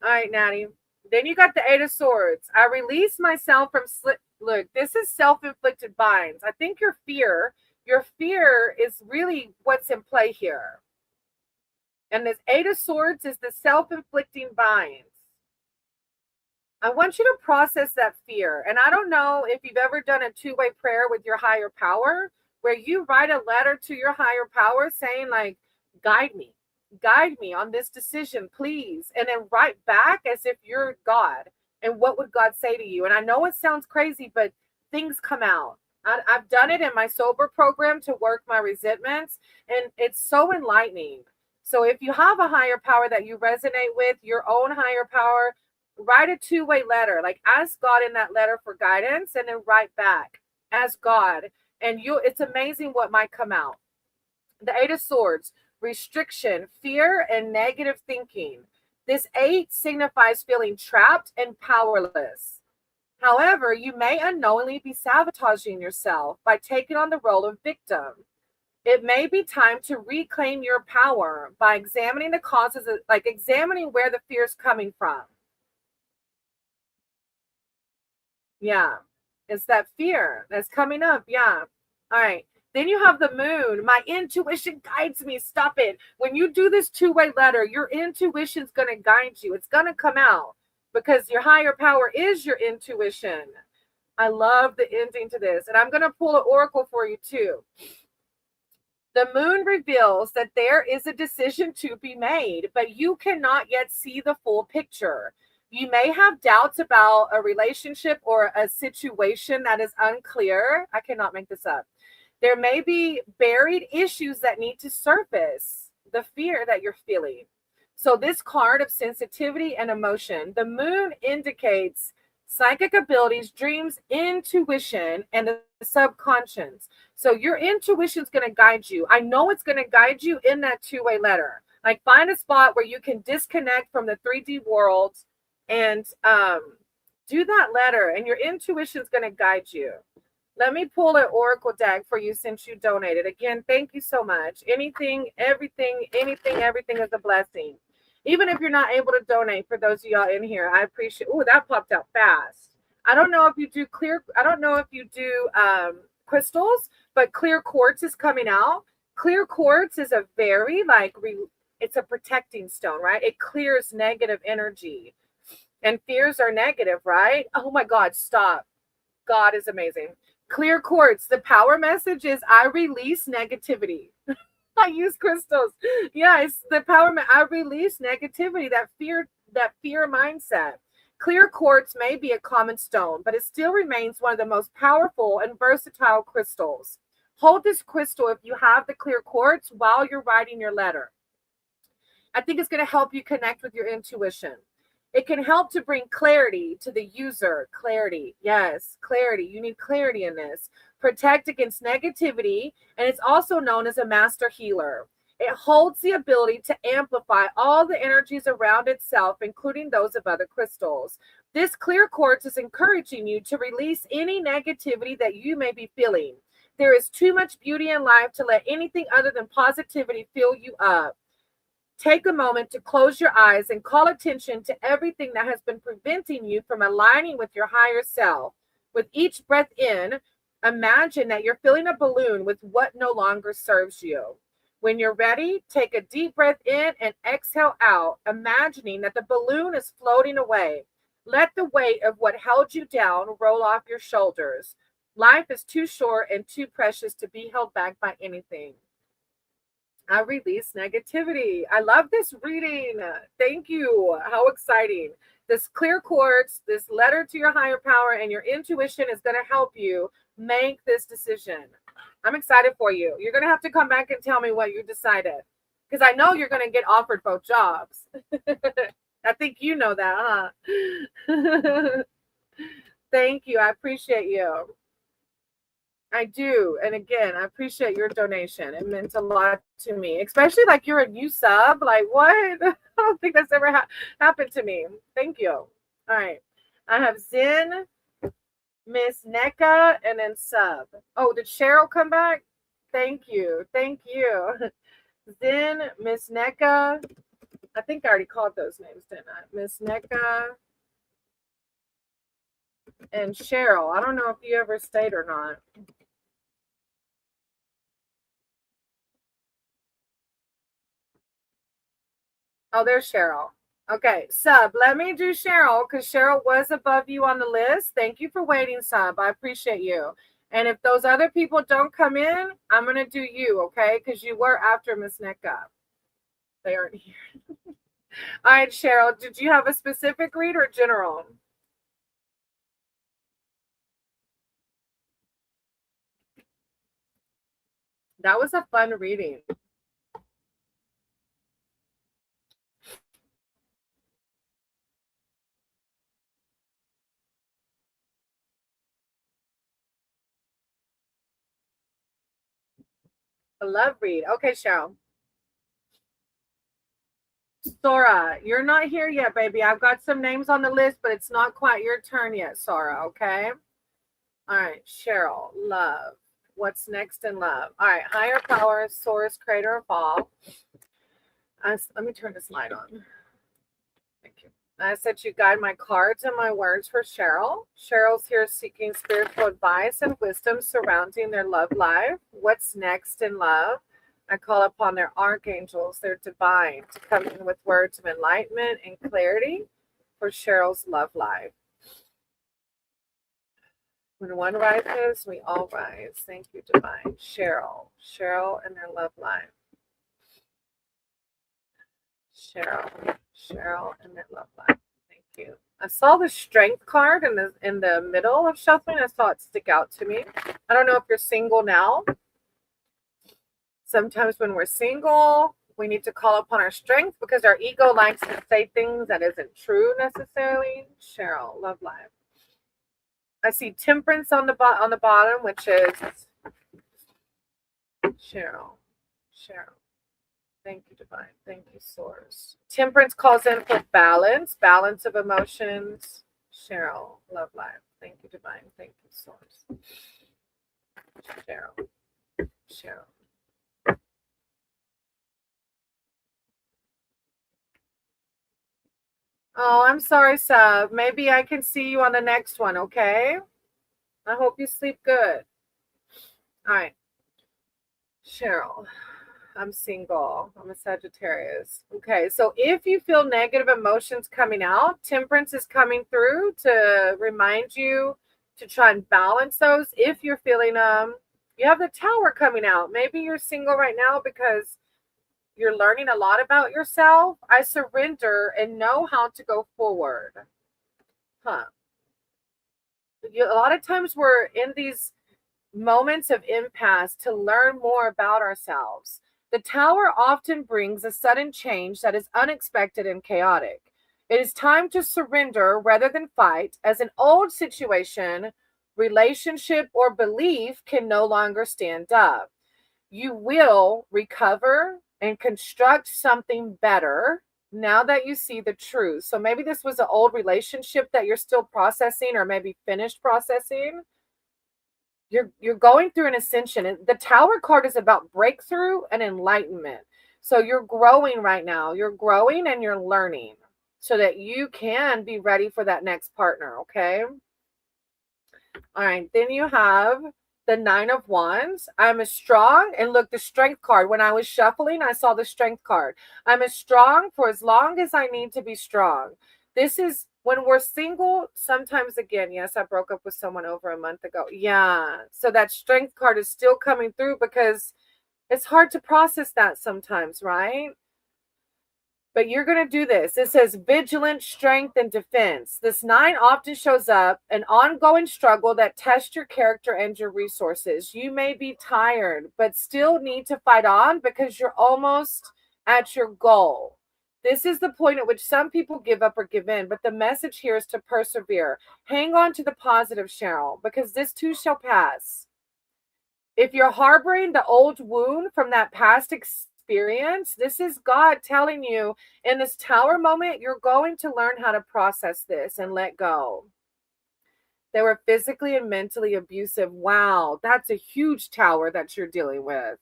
All right, Natty. Then you got the Eight of Swords. I release myself from Look, this is self-inflicted binds. I think your fear is really what's in play here. And this Eight of Swords is the self-inflicting binds. I want you to process that fear. And I don't know if you've ever done a two-way prayer with your higher power, where you write a letter to your higher power saying, like, guide me on this decision, please. And then write back as if you're God. And what would God say to you? And I know it sounds crazy, but things come out. I've done it in my sober program to work my resentments, and it's so enlightening. So if you have a higher power that you resonate with, your own higher power, write a two-way letter. Like, ask God in that letter for guidance and then write back. as God. And it's amazing what might come out. The Eight of Swords, restriction, fear, and negative thinking. This eight signifies feeling trapped and powerless. However, you may unknowingly be sabotaging yourself by taking on the role of victim. It may be time to reclaim your power by examining the causes, like examining where the fear is coming from. Yeah. It's that fear that's coming up. Yeah. All right. Then you have the moon. My intuition guides me. Stop it. When you do this two-way letter, your intuition's going to guide you. It's going to come out because your higher power is your intuition. I love the ending to this. And I'm going to pull an oracle for you too. The moon reveals that there is a decision to be made, but you cannot yet see the full picture. You may have doubts about a relationship or a situation that is unclear. I cannot make this up. There may be buried issues that need to surface, the fear that you're feeling. So this card of sensitivity and emotion, the moon indicates psychic abilities, dreams, intuition, and the subconscious. So your intuition is going to guide you. I know it's going to guide you in that two-way letter. Like find a spot where you can disconnect from the 3D world and do that letter, and your intuition is going to guide you. Let me pull an oracle deck for you since you donated. Again, thank you so much. Anything, everything, everything is a blessing. Even if you're not able to donate, for those of y'all in here, I appreciate. Oh, that popped out fast. I don't know if you do clear. I don't know if you do crystals, but clear quartz is coming out. Clear quartz is a very it's a protecting stone, right? It clears negative energy, and fears are negative, right? Oh my God, stop. God is amazing. Clear quartz. The power message is I release negativity. I use crystals. Yeah, it's the power. I release negativity, that fear mindset. Clear quartz may be a common stone, but it still remains one of the most powerful and versatile crystals. Hold this crystal if you have the clear quartz while you're writing your letter. I think it's going to help you connect with your intuition. It can help to bring clarity to the user. Clarity. Yes, clarity. You need clarity in this. Protect against negativity, and it's also known as a master healer. It holds the ability to amplify all the energies around itself, including those of other crystals. This clear quartz is encouraging you to release any negativity that you may be feeling. There is too much beauty in life to let anything other than positivity fill you up. Take a moment to close your eyes and call attention to everything that has been preventing you from aligning with your higher self. With each breath in, imagine that you're filling a balloon with what no longer serves you. When you're ready, take a deep breath in and exhale out, imagining that the balloon is floating away. Let the weight of what held you down roll off your shoulders. Life is too short and too precious to be held back by anything. I release negativity. I love this reading. Thank you. How exciting. This clear quartz, this letter to your higher power, and your intuition is going to help you make this decision. I'm excited for you. You're going to have to come back and tell me what you decided, because I know you're going to get offered both jobs. I think you know that, huh? Thank you. I appreciate you. I do. And again, I appreciate your donation. It meant a lot to me, especially like you're a new sub. Like, what? I don't think that's ever happened to me. Thank you. All right. I have Zen, Miss NECA, and then sub. Oh, did Cheryl come back? Thank you. Thank you. Zen, Miss NECA. I think I already called those names, didn't I? Miss NECA and Cheryl. I don't know if you ever stayed or not. Oh, there's Cheryl. Okay, sub, let me do Cheryl because Cheryl was above you on the list. Thank you for waiting, sub. I appreciate you. And if those other people don't come in, I'm going to do you, okay? Because you were after Miss NECA. They aren't here. All right, Cheryl, did you have a specific read or general? That was a fun reading. A love read. Okay, Cheryl. Sora, you're not here yet, baby. I've got some names on the list, but it's not quite your turn yet, Sora, okay? All right, Cheryl, love. What's next in love? All right, higher power, source, creator of all. Let me turn this light on. Thank you. I said you guide my cards and my words for Cheryl. Cheryl's here seeking spiritual advice and wisdom surrounding their love life. What's next in love? I call upon their archangels, their divine, to come in with words of enlightenment and clarity for Cheryl's love life. When one rises, we all rise. Thank you, divine. Cheryl and their love life. Cheryl and their love life. Thank you. I saw the strength card in the middle of shuffling. I saw it stick out to me. I don't know if you're single now. Sometimes when we're single, we need to call upon our strength because our ego likes to say things that isn't true necessarily. Cheryl, love life. I see temperance on the bottom, which is Cheryl. Thank you, divine. Thank you, source. Temperance calls in for balance of emotions. Cheryl, love life. Thank you, divine. Thank you, source. Cheryl. Oh, I'm sorry, Sub. Maybe I can see you on the next one, okay? I hope you sleep good. All right. Cheryl, I'm single. I'm a Sagittarius. Okay, so if you feel negative emotions coming out, temperance is coming through to remind you to try and balance those. If you're feeling you have the Tower coming out. Maybe you're single right now because you're learning a lot about yourself. I surrender and know how to go forward. A lot of times we're in these moments of impasse to learn more about ourselves. The Tower often brings a sudden change that is unexpected and chaotic. It is time to surrender rather than fight, as an old situation, relationship, or belief can no longer stand up. You will recover and construct something better now that you see the truth. So maybe this was an old relationship that you're still processing or maybe finished processing. You're going through an ascension. And the Tower card is about breakthrough and enlightenment. So you're growing right now. You're growing and you're learning so that you can be ready for that next partner, okay? All right, then you have the Nine of Wands. I'm as strong, and look, the Strength card. When I was shuffling, I saw the Strength card. I'm as strong for as long as I need to be strong. This is when we're single. Sometimes, again, yes, I broke up with someone over a month ago. Yeah, so that Strength card is still coming through because it's hard to process that sometimes, right? But you're going to do this. It says vigilance, strength, and defense. This 9 often shows up an ongoing struggle that tests your character and your resources. You may be tired, but still need to fight on because you're almost at your goal. This is the point at which some people give up or give in, but the message here is to persevere. Hang on to the positive, Cheryl, because this too shall pass. If you're harboring the old wound from that past experience, this is God telling you in this Tower moment, you're going to learn how to process this and let go. They were physically and mentally abusive. Wow, that's a huge Tower that you're dealing with.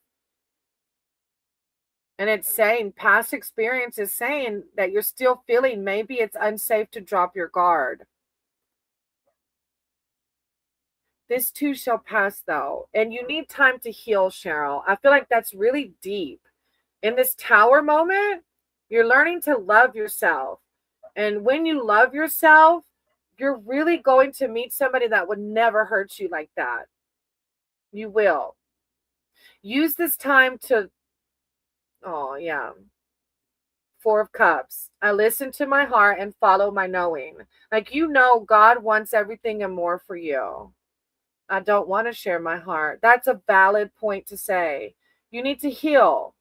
And it's saying past experience is saying that you're still feeling maybe it's unsafe to drop your guard. This too shall pass, though. And you need time to heal, Cheryl. I feel like that's really deep. In this Tower moment, you're learning to love yourself. And when you love yourself, you're really going to meet somebody that would never hurt you like that. You will. Use this time to, oh, yeah. 4 of Cups. I listen to my heart and follow my knowing. Like, you know, God wants everything and more for you. I don't want to share my heart. That's a valid point to say. You need to heal.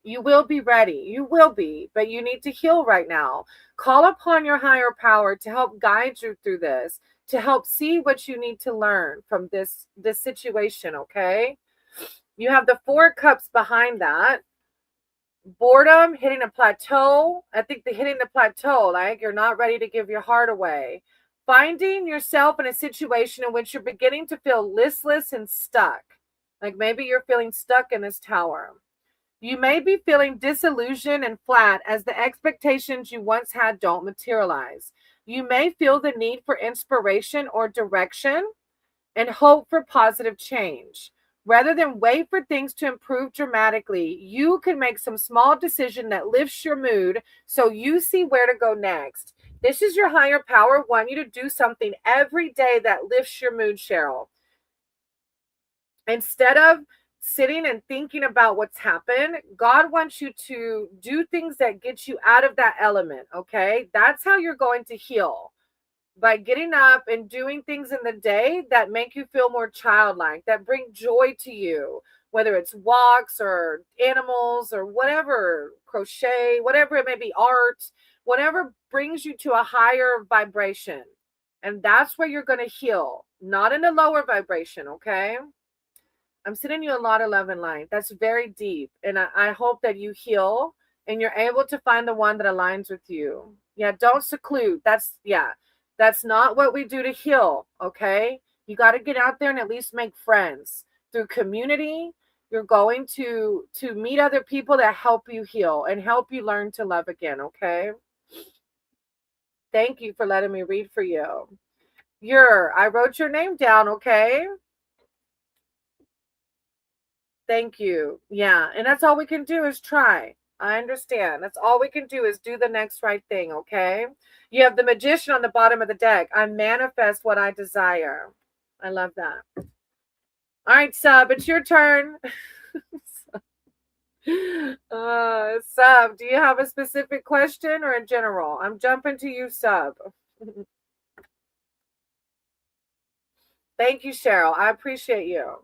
You will be ready. You will be, but you need to heal right now. Call upon your higher power to help guide you through this, to help see what you need to learn from this situation, okay? You have the Four of Cups behind that. Boredom, hitting a plateau. I think the hitting the plateau, like you're not ready to give your heart away. Finding yourself in a situation in which you're beginning to feel listless and stuck. Like maybe you're feeling stuck in this tower. You may be feeling disillusioned and flat as the expectations you once had don't materialize. You may feel the need for inspiration or direction and hope for positive change. Rather than wait for things to improve dramatically, you can make some small decision that lifts your mood so you see where to go next. This is your higher power wanting you to do something every day that lifts your mood, Cheryl. Instead of sitting and thinking about what's happened, God wants you to do things that get you out of that element, okay? That's how you're going to heal. By getting up and doing things in the day that make you feel more childlike, that bring joy to you, whether it's walks or animals or whatever, crochet, whatever it may be, art, whatever brings you to a higher vibration. And that's where you're going to heal, not in a lower vibration, okay? I'm sending you a lot of love and light. That's very deep. And I hope that you heal and you're able to find the one that aligns with you. Yeah, don't seclude. That's not what we do to heal, okay? You got to get out there and at least make friends. Through community, you're going to meet other people that help you heal and help you learn to love again, okay? Thank you for letting me read for you. I wrote your name down, okay? Thank you. Yeah, and that's all we can do is try. I understand. That's all we can do is do the next right thing, okay? You have the Magician on the bottom of the deck. I manifest what I desire. I love that. All right, Sub, it's your turn. Sub, do you have a specific question or in general? I'm jumping to you, Sub. Thank you, Cheryl. I appreciate you.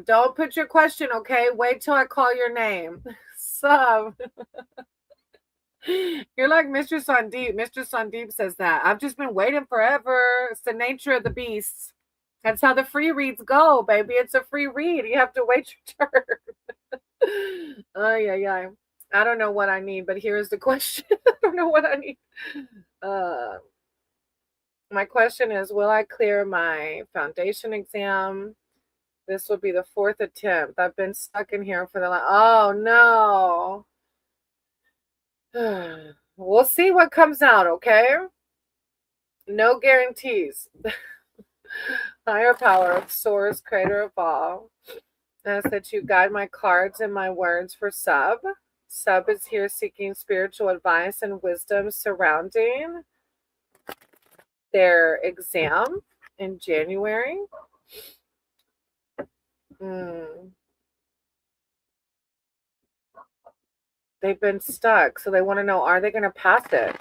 Don't put your question, okay? Wait till I call your name. Sub. You're like Mr. Sandeep. Mr. Sandeep says that. I've just been waiting forever. It's the nature of the beast. That's how the free reads go, baby. It's a free read. You have to wait your turn. Oh, yeah. I don't know what I need, but here's the question. I don't know what I need. My question is, will I clear my foundation exam? This will be the 4th attempt. I've been stuck in here for the last... Oh, no. We'll see what comes out, okay? No guarantees. Higher power, source, creator of all. Ask that you guide my cards and my words for Sub. Sub is here seeking spiritual advice and wisdom surrounding their exam in January. They've been stuck, so they want to know, are they going to pass it?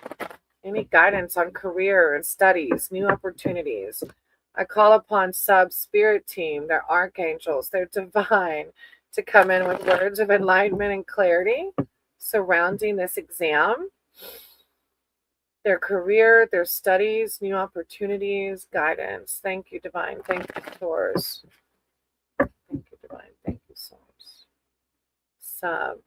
Any guidance on career and studies, new opportunities? I call upon Sub Spirit Team, their archangels, their divine, to come in with words of enlightenment and clarity surrounding this exam, their career, their studies, new opportunities, guidance. Thank you, divine. Thank you, Source. Thank you, divine. Thank you, Source. Sub.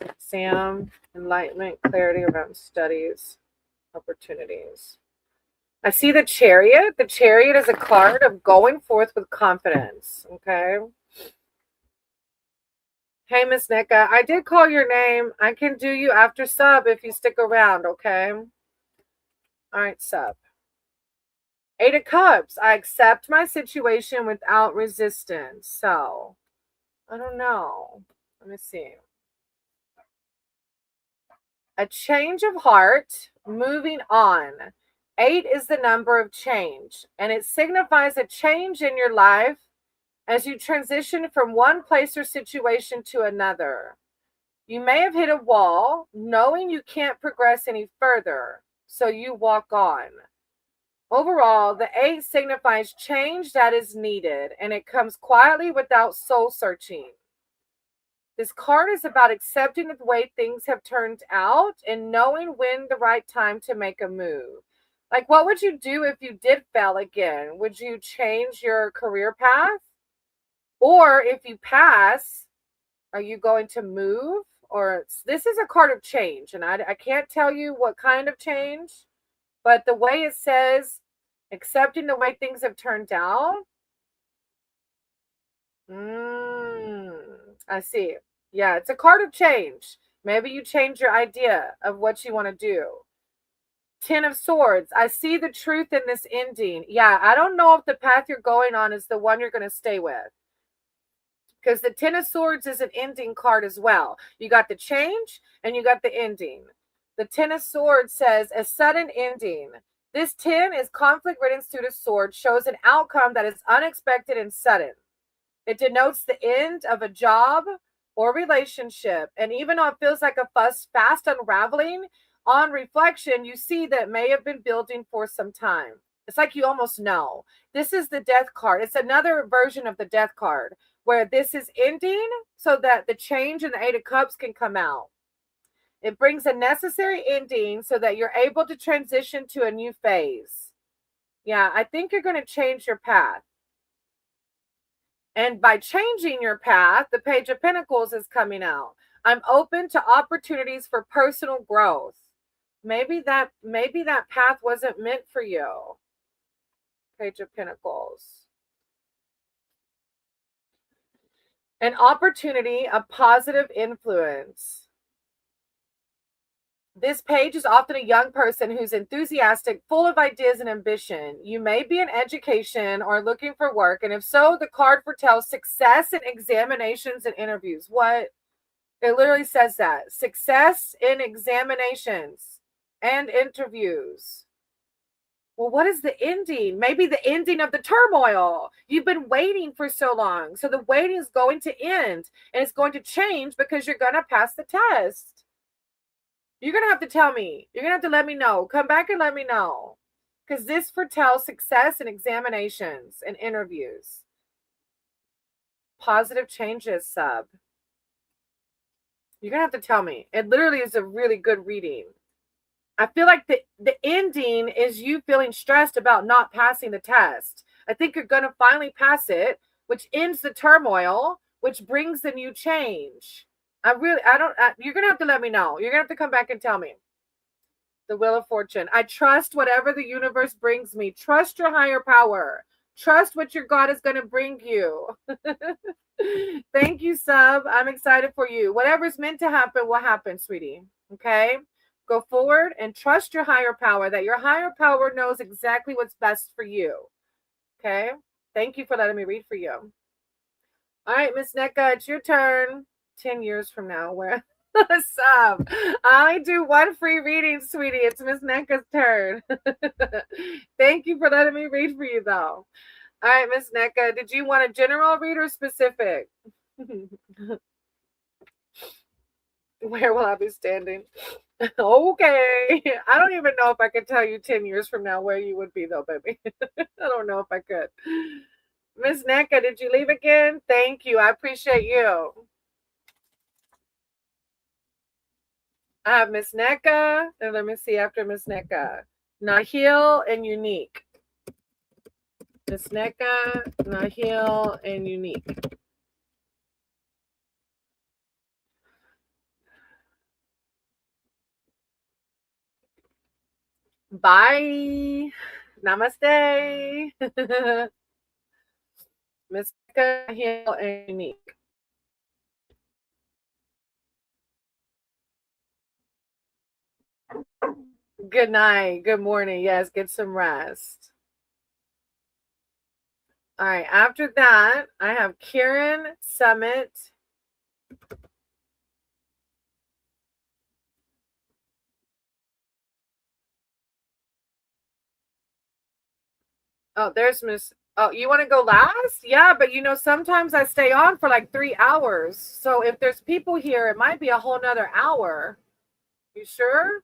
Exam, enlightenment, clarity around studies, opportunities. I see the Chariot. The Chariot is a card of going forth with confidence. Okay. Hey, Miss Nika, I did call your name. I can do you after Sub if you stick around, okay? All right, Sub. 8 of Cups. I accept my situation without resistance. So, I don't know. Let me see. A change of heart, moving on. 8 is the number of change, and it signifies a change in your life as you transition from one place or situation to another. You may have hit a wall, knowing you can't progress any further, so you walk on. Overall, the 8 signifies change that is needed, and it comes quietly without soul searching. This card is about accepting the way things have turned out and knowing when the right time to make a move. Like, what would you do if you did fail again? Would you change your career path? Or if you pass, are you going to move? Or this is a card of change, and I can't tell you what kind of change, but the way it says, accepting the way things have turned out. I see. Yeah, it's a card of change. Maybe you change your idea of what you want to do. Ten of Swords. I see the truth in this ending. Yeah, I don't know if the path you're going on is the one you're going to stay with. Because the Ten of Swords is an ending card as well. You got the change and you got the ending. The Ten of Swords says a sudden ending. This 10 is conflict-ridden suit of swords, shows an outcome that is unexpected and sudden. It denotes the end of a job or relationship. And even though it feels like a fast unraveling, on reflection, you see that it may have been building for some time. It's like you almost know. This is the Death card. It's another version of the Death card where this is ending so that the change in the Eight of Cups can come out. It brings a necessary ending so that you're able to transition to a new phase. Yeah, I think you're going to change your path. And by changing your path, the Page of Pentacles is coming out. I'm open to opportunities for personal growth. Maybe that path wasn't meant for you. Page of Pentacles. An opportunity, a positive influence. This page is often a young person who's enthusiastic, full of ideas and ambition. You may be in education or looking for work, and if so, the card foretells success in examinations and interviews. What? It literally says that. Success in examinations and interviews. Well, what is the ending? Maybe the ending of the turmoil. You've been waiting for so long. So the waiting is going to end, and it's going to change because you're going to pass the test. You're going to have to tell me. You're going to have to let me know. Come back and let me know. Because this foretells success in examinations and interviews. Positive changes, sub. You're going to have to tell me. It literally is a really good reading. I feel like the ending is you feeling stressed about not passing the test. I think you're going to finally pass it, which ends the turmoil, which brings the new change. You're going to have to let me know. You're going to have to come back and tell me. The Wheel of Fortune. I trust whatever the universe brings me. Trust your higher power. Trust what your God is going to bring you. Thank you, sub. I'm excited for you. Whatever's meant to happen will happen, sweetie. Okay? Go forward and trust your higher power, that your higher power knows exactly what's best for you. Okay? Thank you for letting me read for you. All right, Miss NECA, it's your turn. 10 years from now, where sub. I only do one free reading, sweetie. It's Miss NECA's turn. Thank you for letting me read for you, though. All right, Miss NECA, did you want a general read or specific? Where will I be standing? Okay. I don't even know if I could tell you 10 years from now where you would be, though, baby. I don't know if I could. Miss NECA, did you leave again? Thank you. I appreciate you. I have Miss NECA, and let me see after Miss NECA. Nahil and Unique. Miss NECA, Nahil, and Unique. Bye. Namaste. Miss NECA, Nahil, and Unique. Good night. Good morning. Yes, get some rest. All right. After that, I have Kieran, Summit. Oh, there's Miss. Oh, you want to go last? Yeah, but sometimes I stay on for like 3 hours. So if there's people here, it might be a whole nother hour. You sure?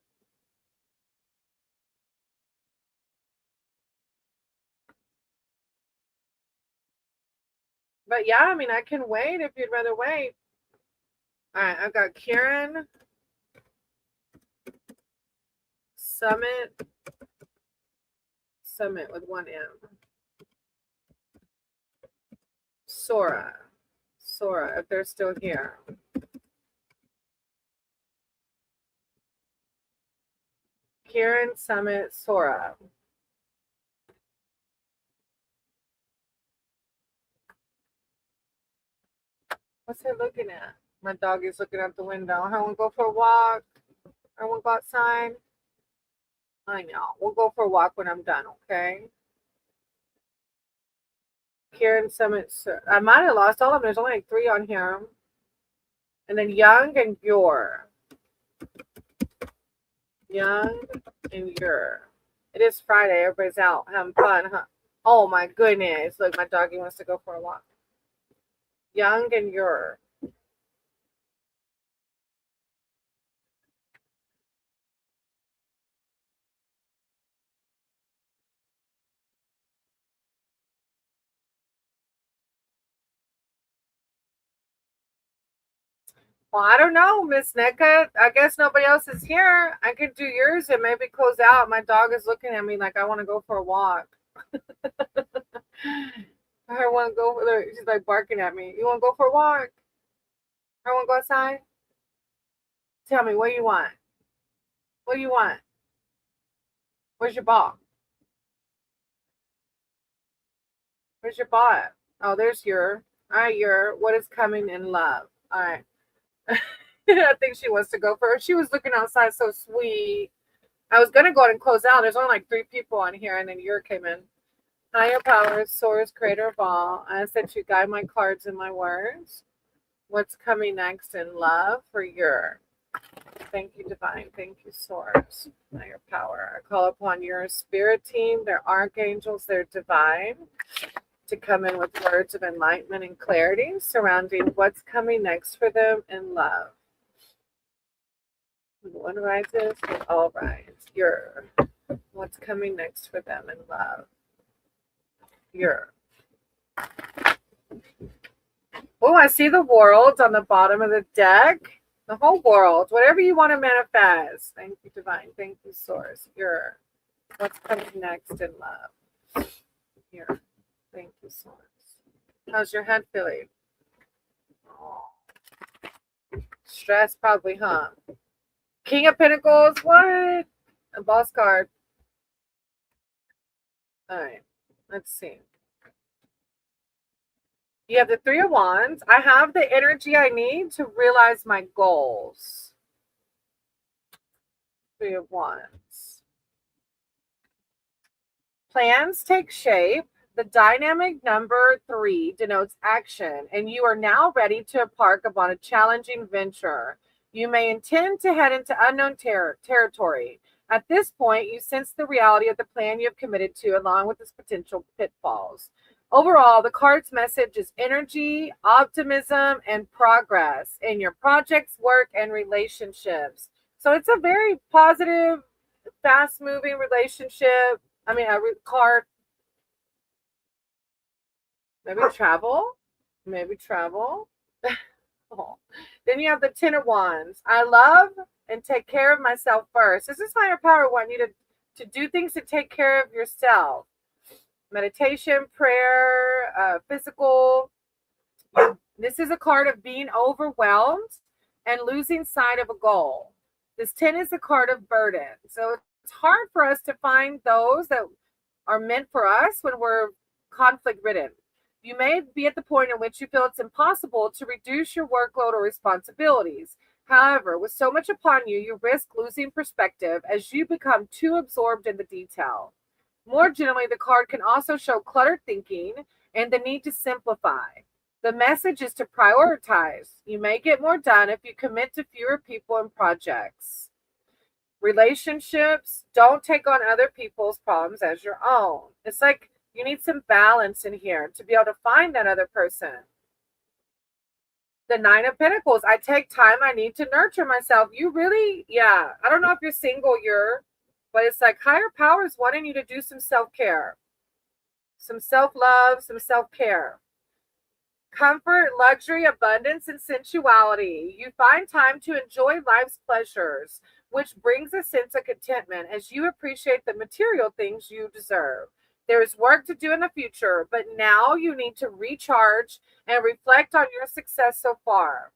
But yeah, I mean, I can wait if you'd rather wait. All right, I've got Kieran, Summit, Summit with 1M. Sora, if they're still here. Kieran, Summit, Sora. What's it looking at? My dog is looking out the window. I want to go for a walk. I want to go outside. I know. We'll go for a walk when I'm done, okay? Kieran, Summit. I might have lost all of them. There's only like 3 on here. And then Young and Yor. Young and Yor. It is Friday. Everybody's out having fun, huh? Oh my goodness. Look, my doggy wants to go for a walk. Young and Yor. Well, I don't know, Miss NECA. I guess nobody else is here. I could do yours and maybe close out. My dog is looking at me like I want to go for a walk. I want to go for the. She's like barking at me. You want to go for a walk? I want to go outside. Tell me, what do you want? What do you want? Where's your ball? Where's your ball at? Oh, there's your. All right, your. What is coming in love? All right. I think she wants to go for it. She was looking outside so sweet. I was going to go ahead and close out. There's only like 3 people on here, and then your came in. Higher powers, source, creator of all. I said to guide my cards and my words. What's coming next in love for your. Thank you, divine. Thank you, source. Higher power. I call upon your spirit team, their archangels, their divine, to come in with words of enlightenment and clarity surrounding what's coming next for them in love. One rises, all rise. Your. What's coming next for them in love. Your. Oh, I see the world on the bottom of the deck. The whole world. Whatever you want to manifest. Thank you, divine. Thank you, source. Your. What's coming next in love. Your. Thank you, source. How's your head feeling? Oh. Stress, probably, huh? King of Pentacles. What? A boss card. All right. Let's see. You have the 3 of Wands. I have the energy I need to realize my goals. 3 of Wands. Plans take shape. The dynamic number 3 denotes action, and you are now ready to embark upon a challenging venture. You may intend to head into unknown territory. At this point, you sense the reality of the plan you have committed to, along with its potential pitfalls. Overall, the card's message is energy, optimism, and progress in your projects, work, and relationships. So it's a very positive, fast-moving relationship. I mean, a card. Maybe travel. Oh. Then you have the 10 of Wands. I love and take care of myself first. This is higher power wanting you to do things to take care of yourself. Meditation, prayer, physical. This is a card of being overwhelmed and losing sight of a goal. This 10 is the card of burden. So it's hard for us to find those that are meant for us when we're conflict ridden. You may be at the point in which you feel it's impossible to reduce your workload or responsibilities. However, with so much upon you, you risk losing perspective as you become too absorbed in the detail. More generally, the card can also show cluttered thinking and the need to simplify. The message is to prioritize. You may get more done if you commit to fewer people and projects. Relationships, don't take on other people's problems as your own. It's like you need some balance in here to be able to find that other person. The 9 of Pentacles. I take time. I need to nurture myself. You really, I don't know if you're single, but it's like higher powers wanting you to do some self-care, some self-love, some self-care. Comfort, luxury, abundance, and sensuality. You find time to enjoy life's pleasures, which brings a sense of contentment as you appreciate the material things you deserve. There is work to do in the future, but now you need to recharge and reflect on your success so far.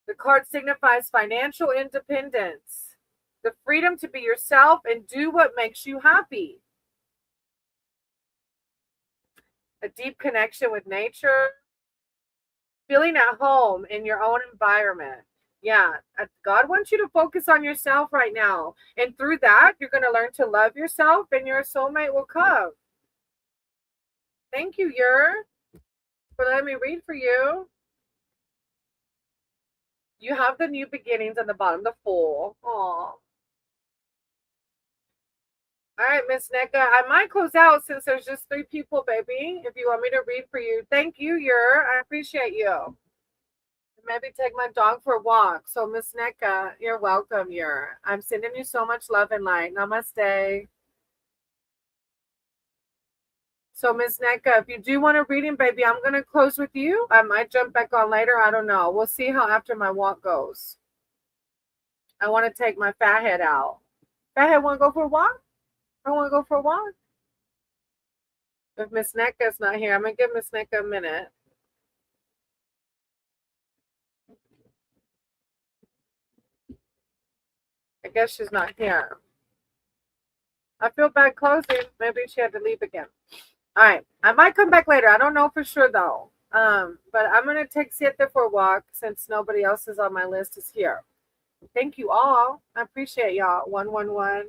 The card signifies financial independence, the freedom to be yourself and do what makes you happy. A deep connection with nature, feeling at home in your own environment. Yeah, God wants you to focus on yourself right now. And through that, you're going to learn to love yourself and your soulmate will come. Thank you, Yer, for letting me read for you. You have the new beginnings on the bottom, the Fool. Aw. All right, Miss Neka, I might close out since there's just 3 people, baby. If you want me to read for you, thank you, Yer. I appreciate you. Maybe take my dog for a walk. So, Miss Neka, you're welcome, Yer. I'm sending you so much love and light. Namaste. So, Miss Neka, if you do want a reading, baby, I'm going to close with you. I might jump back on later. I don't know. We'll see how after my walk goes. I want to take my fathead out. Fathead, want to go for a walk? I want to go for a walk. If Miss Neka's not here, I'm going to give Miss Neka a minute. I guess she's not here. I feel bad closing. Maybe she had to leave again. All right. I might come back later. I don't know for sure, though. But I'm going to take Siete for a walk since nobody else is on my list is here. Thank you all. I appreciate y'all. 111.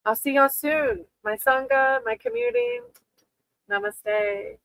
I'll see y'all soon. My Sangha, my community. Namaste.